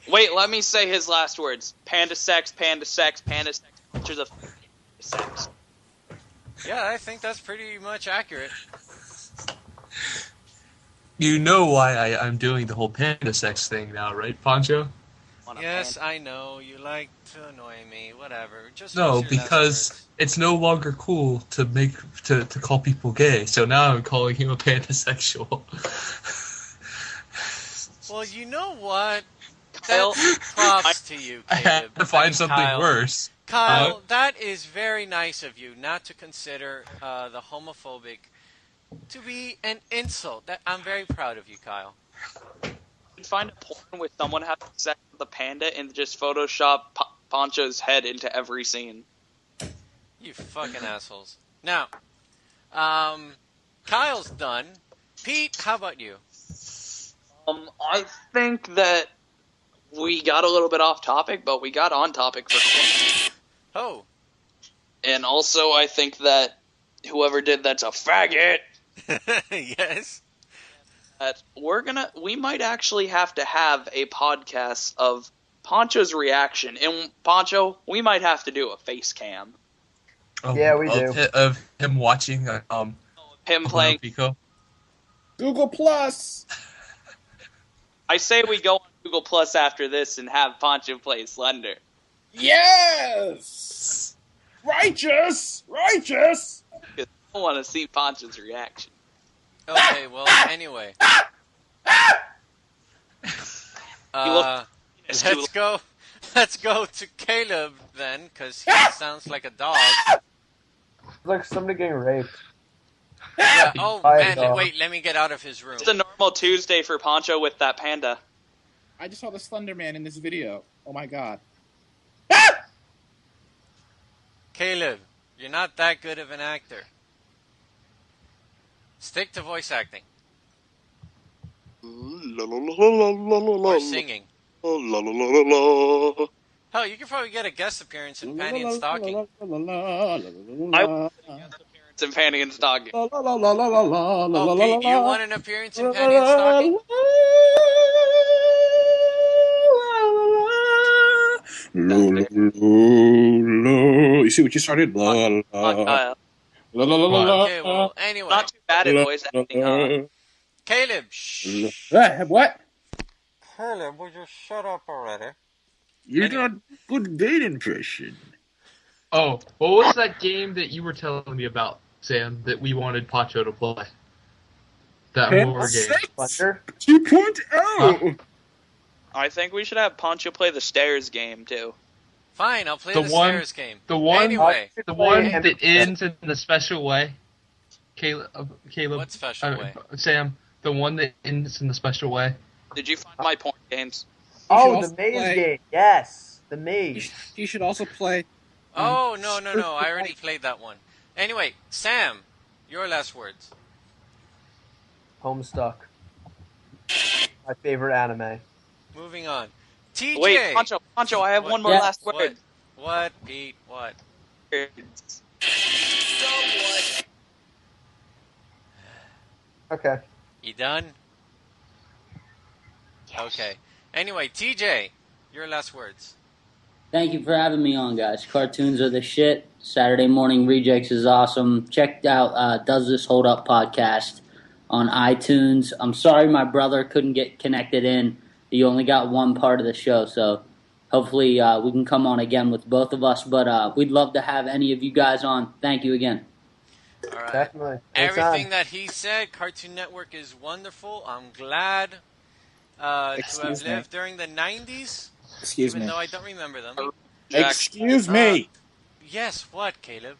Wait, let me say his last words. Panda sex, panda sex, panda sex. Pictures of sex. Yeah, I think that's pretty much accurate. You know why I'm doing the whole panda sex thing now, right, Poncho? On a Yes, panda. I know. You like to annoy me. Whatever. Just No, what's your last because words? it's no longer cool to call people gay. So now I'm calling him a pansexual. Well, you know what? Kyle, That's props to you, I Caleb. had to find mean, something Kyle. worse. Kyle, that is very nice of you not to consider the homophobic to be an insult. That I'm very proud of you, Kyle. you could find a porn with someone having sex with a panda and just Photoshop Poncho's head into every scene. You fucking assholes. Now, Kyle's done. Pete, how about you? I think that we got a little bit off topic, but we got on topic for Oh. And also, I think that whoever did that's a faggot. Yes. That we might actually have to have a podcast of Poncho's reaction. And Poncho, we might have to do a face cam. Yeah, we do. Of him watching Him playing. Pico. Google Plus. I say we go on Google Plus after this and have Poncho play Slender. Yes. Righteous! Righteous! I don't want to see Ponch's reaction. Okay, well, anyway. Let's go to Caleb then, because he sounds like a dog. It's like somebody getting raped. Yeah, oh, Hi, man, dog. wait, let me get out of his room. It's a normal Tuesday for Poncho with that panda. I just saw the Slender Man in this video. Oh my god. Caleb, you're not that good of an actor. Stick to voice acting. Or singing. Hell, you could probably get a guest appearance in Panty and Stocking. I want a guest appearance in Panty and Stocking. Oh, Pete, do you want an appearance in Panty and Stocking? You see what you started? Okay, well, anyway. not too bad at voice acting. Caleb, shh. What? Caleb, would you shut up already? You're not good date impression. Oh, what was that game that you were telling me about, Sam, that we wanted Pacho to play? That horror game. Thunder? 2.0! I think we should have Poncho play the stairs game too. Fine, I'll play The the one- stairs game. The one, Anyway, the one that ends in the special way. Caleb, what special way? Sam, the one that ends in the special way. Did you find my porn games? Oh, also the maze play- game. Yes, the maze. You should also play... Oh, no, I already played that one. Anyway, Sam, your last words. Homestuck. My favorite anime. Moving on. TJ! Wait, Poncho, I have What? one more Yeah. last word. What, Pete? What? Okay. You done? Okay. Anyway, TJ, your last words. Thank you for having me on, guys. Cartoons are the shit. Saturday Morning Rejects is awesome. Check out Does This Hold Up podcast on iTunes. I'm sorry my brother couldn't get connected in. He only got one part of the show, so hopefully we can come on again with both of us. But we'd love to have any of you guys on. Thank you again. All right. Definitely. Everything Anytime. that he said, Cartoon Network is wonderful. I'm glad to have Excuse me. lived during the 90s, Excuse even me. though I don't remember them. Jack. Excuse me! Yes, what, Caleb?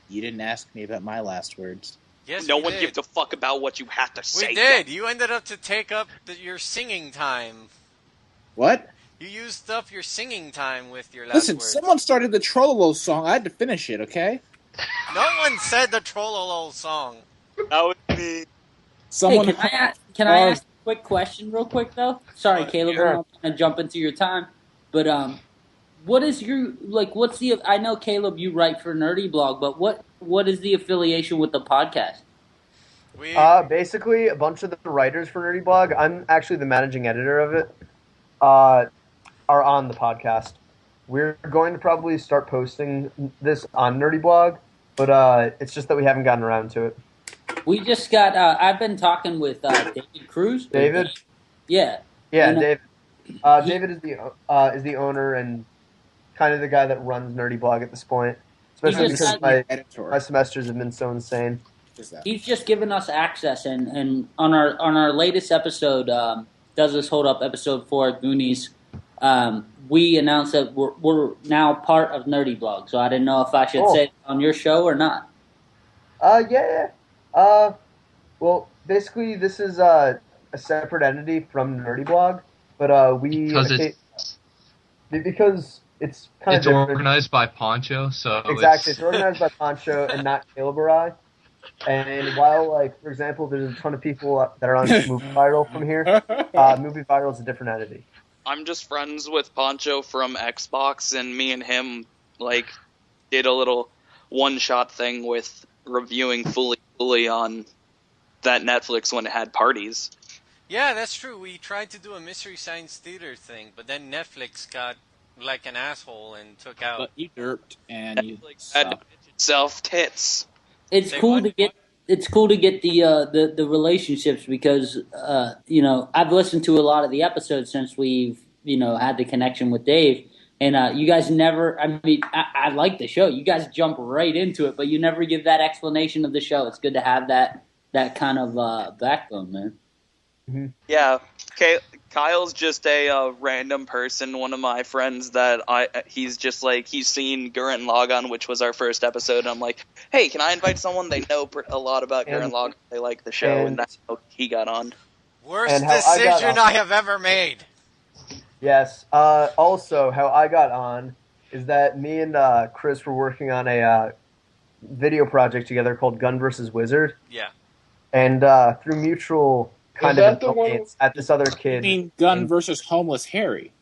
You didn't ask me about my last words. Yes, No we one did. gives a fuck about what you have to say. We did. You ended up to take up your singing time. What? You used up your singing time with your last Listen, words. someone started the Trollolo song. I had to finish it, okay? No one said the Trollolo song. That would be... Someone... Hey, can I ask a quick question real quick, though? Sorry, Caleb, Sure. I'm not going to jump into your time. But what is your, what's the, I know, Caleb, you write for Nerdy Blog, but what is the affiliation with the podcast? We Basically, a bunch of the writers for Nerdy Blog, I'm actually the managing editor of it, are on the podcast. We're going to probably start posting this on Nerdy Blog, but it's just that we haven't gotten around to it. We just got, I've been talking with David Cruz. David? Yeah. Yeah, You know- David. David is the owner and kind of the guy that runs Nerdy Blog at this point. Especially just because had- my editor. semesters have been so insane. Is that? He's just given us access, and on our latest episode, Does This Hold Up, episode 4 at Goonies, we announced that we're now part of Nerdy Blog, so I didn't know if I should Cool. say it on your show or not. Yeah. Well, basically, this is a separate entity from Nerdy Blog, but we because it's kind of It's different. organized by Poncho, so Exactly, it's organized by Poncho and not Caleb or I. And while, for example, there's a ton of people that are on Movie Viral from here, Movie Viral is a different entity. I'm just friends with Poncho from Xbox, and me and him, did a little one-shot thing with reviewing Fully on that Netflix when it had parties. Yeah, that's true. We tried to do a Mystery Science Theater thing, but then Netflix got like an asshole and took out. But you derped and you Netflix had to suck. pitch itself tits. It's Say cool what? to get. It's cool to get the relationships because I've listened to a lot of the episodes since we've had the connection with Dave, And you guys never, I mean, I like the show. You guys jump right into it, but you never give that explanation of the show. It's good to have that kind of backbone, man. Mm-hmm. Yeah. Okay. Kyle's just a random person, one of my friends that he's just like, he's seen Gurren Lagann, which was our first episode, and I'm like, hey, can I invite someone? They know a lot about Gurren Lagann. They like the show, and that's how he got on. Worst decision I have ever made. Yes. Also, how I got on is that me and Chris were working on a video project together called Gun vs. Wizard. Yeah. And through mutual kind of influence at this other kid. You mean Gun versus Homeless Harry?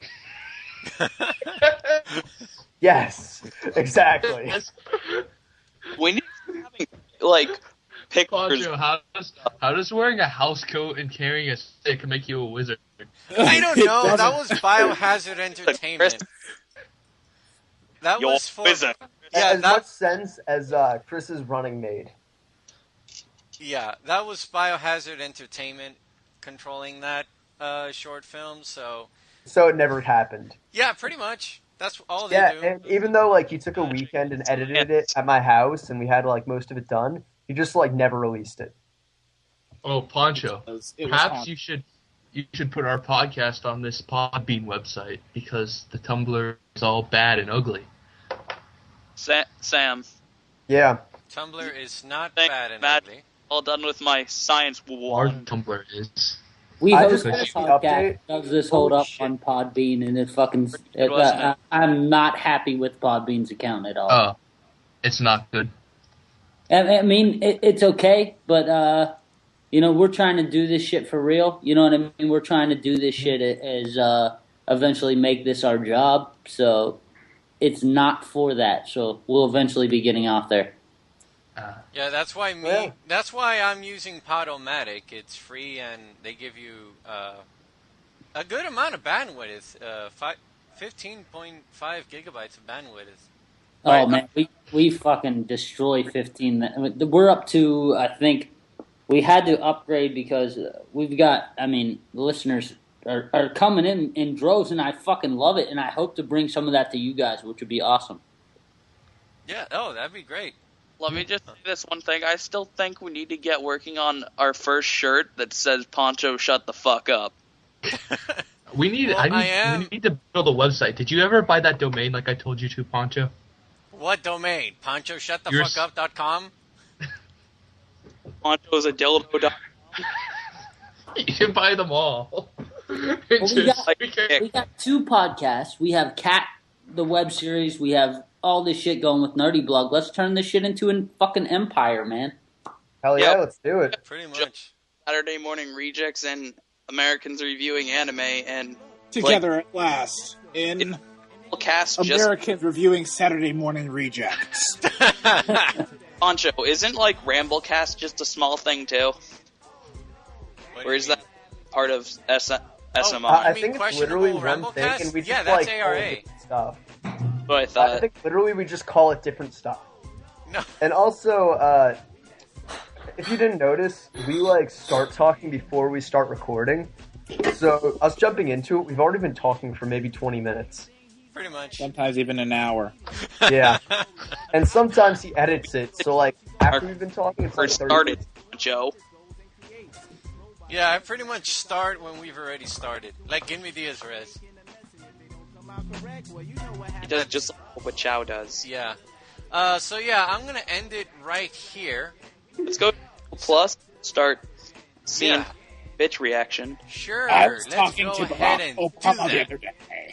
Yes, exactly. We need to be having, like, pictures. Poncho, how does wearing a house coat and carrying a stick make you a wizard? I don't know. That was Biohazard Entertainment. That Your was for wizard. yeah. As much sense as Chris's running made. Yeah, that was Biohazard Entertainment controlling that short film. So it never happened. yeah, pretty much. That's all they do. And even though like he took a weekend and edited it at my house, and we had like most of it done, he just like never released it. Oh, Poncho, It was perhaps on. you should put our podcast on this Podbean website because the Tumblr is all bad and ugly. Sam, Yeah. Tumblr is not Thank bad and Matt. ugly. all done with my science Our one. Tumblr is. We I host just a finished the podcast. update. Does this hold Holy up shit. on Podbean? And it fucking. It wasn't. I'm not happy with Podbean's account at all. Oh, it's not good. I mean, it's okay, but you know, we're trying to do this shit for real. You know what I mean? We're trying to do this shit as eventually make this our job. So it's not for that. So we'll eventually be getting off there. Yeah, that's why Yeah. That's why I'm using Podomatic. It's free and they give you a good amount of bandwidth. 15.5 gigabytes of bandwidth. Oh Right. man, we fucking destroy 15. We're up to, I think we had to upgrade because we've got. I mean, listeners are coming in droves, and I fucking love it. And I hope to bring some of that to you guys, which would be awesome. Yeah. Oh, that'd be great. Let me just say this one thing. I still think we need to get working on our first shirt that says Poncho shut the fuck up. We need. Well, We need to build a website. Did you ever buy that domain like I told you to, Poncho? What domain? PonchoShutTheFuckUp.com? Poncho's a dildo. You can buy them all. Well, Like, we got two podcasts. We have Cat, the web series. We have all this shit going with Nerdy Blog. Let's turn this shit into a fucking empire, man. Hell yeah, Yep. let's do it. Pretty much. Saturday Morning Rejects and Americans Reviewing Anime, and Together at last in cast just Americans Reviewing Saturday Morning Rejects. Poncho. Isn't like Ramblecast just a small thing too? What Or do is you that part of SMI? I You mean think it's questionable literally one thing, Ramblecast? and we just Yeah, that's like ARA. call it different stuff. But I I thought think literally we just call it different stuff. No. And also, if you didn't notice, we like start talking before we start recording. So us jumping into it, we've already been talking for maybe 20 minutes. Pretty much. Sometimes even an hour. Yeah. And sometimes he edits it, so like after we've been talking, it's like first 30 started, minutes. Joe. Yeah, I pretty much start when we've already started. Like, give me Diaz Res. He does just like what Chow does. Yeah. So yeah, I'm gonna end it right here. Let's go to Plus. Start seeing Yeah. bitch reaction. Sure. I was Let's talking go to ahead Barack and do Obama the that. other day.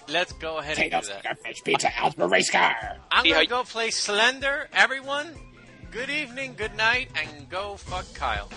Let's go ahead and do Potatoes, that. fish, pizza, Algebra race car. I'm See how gonna you- go play Slender. Everyone, good evening, good night, and go fuck Kyle.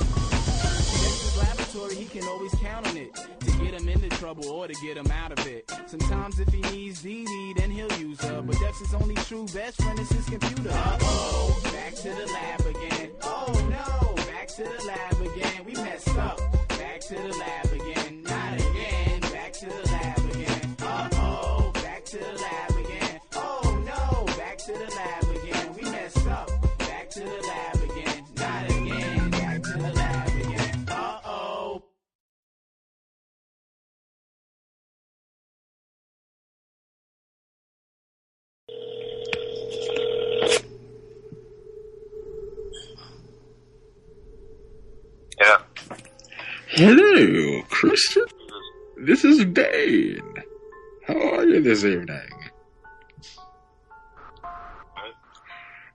Dexter's laboratory, he can always count on it to get him into trouble or to get him out of it. Sometimes if he needs Dee Dee, then he'll use her. But Dexter's only true best friend is his computer. Uh-oh, back to the lab again. Oh no, back to the lab again. We messed up. Back to the lab again. Not again. Back to the lab again. Uh-oh, back to the lab again. Oh no, back to the lab again. We messed up. Back to the lab again. Not again. Back Hello, Christian. This is Bane. How are you this evening?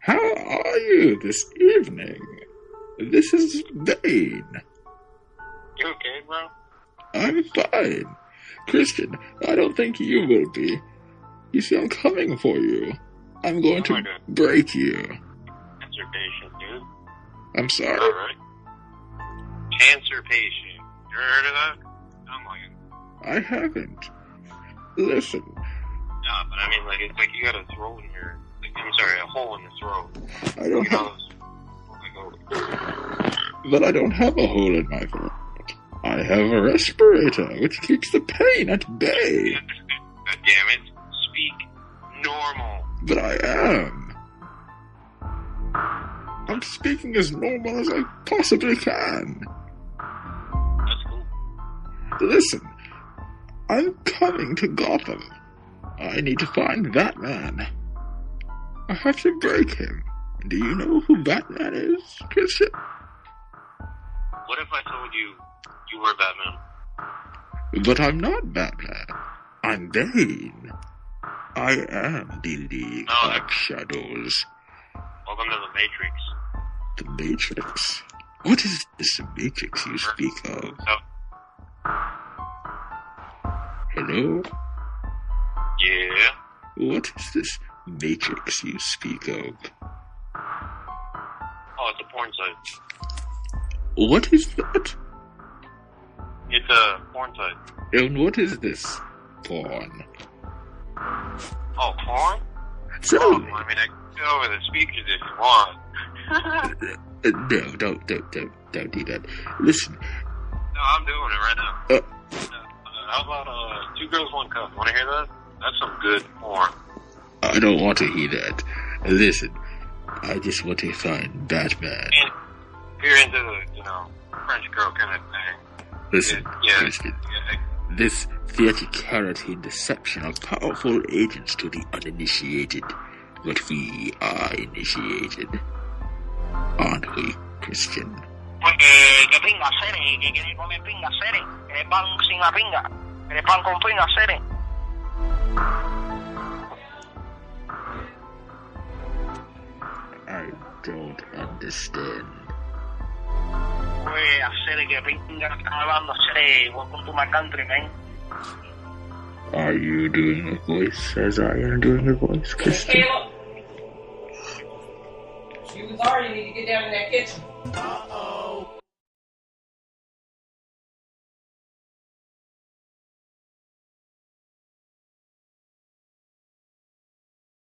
How are you this evening? This is Bane. You okay, bro? I'm fine. Christian, I don't think you will be. You see, I'm coming for you. I'm going to break you. Cancer patient, dude. I'm sorry. Alright. Cancer patient. You ever heard of that? I'm like, I haven't. Listen, nah, but I mean, like, it's like you got a throat in your, like, I'm sorry, a hole in your throat. I don't have... But I don't have a hole in my throat. I have a respirator, which keeps the pain at bay. God damn it. Speak normal. But I am. I'm speaking as normal as I possibly can. That's cool. Listen, I'm coming to Gotham. I need to find Batman. I have to break him. Do you know who Batman is, Christian? What if I told you you were Batman? But I'm not Batman. I'm Bane. I am the League of Shadows. Welcome to the Matrix. The Matrix? What is this Matrix you speak of? Hello? Yeah? What is this Matrix you speak of? Oh, it's a porn site. What is that? It's a porn site. And what is this porn? Oh, porn? Tell me. I mean, I can go over the speakers if you want. No, don't do that. Listen. No, I'm doing it right now. How about Two Girls, One Cup? Want to hear that? That's some good porn. I don't want to hear that. Listen, I just want to find Batman. If you're into the, French girl kind of thing. Listen, yeah, Christian, this theatricality deception of powerful agents to the uninitiated, but we are initiated. Aren't we, Christian? Que pinga, Cere, que quiere comer pinga, Cere. ¿Quieres pan sin la pinga? ¿Quieres pan con pinga, Cere? I don't understand. Pues, Cere, que pinga están hablando, Cere. Welcome to my country, man. Are you doing a voice as I am doing a voice, Christian? You sorry, you need to get down in that kitchen. Uh-oh.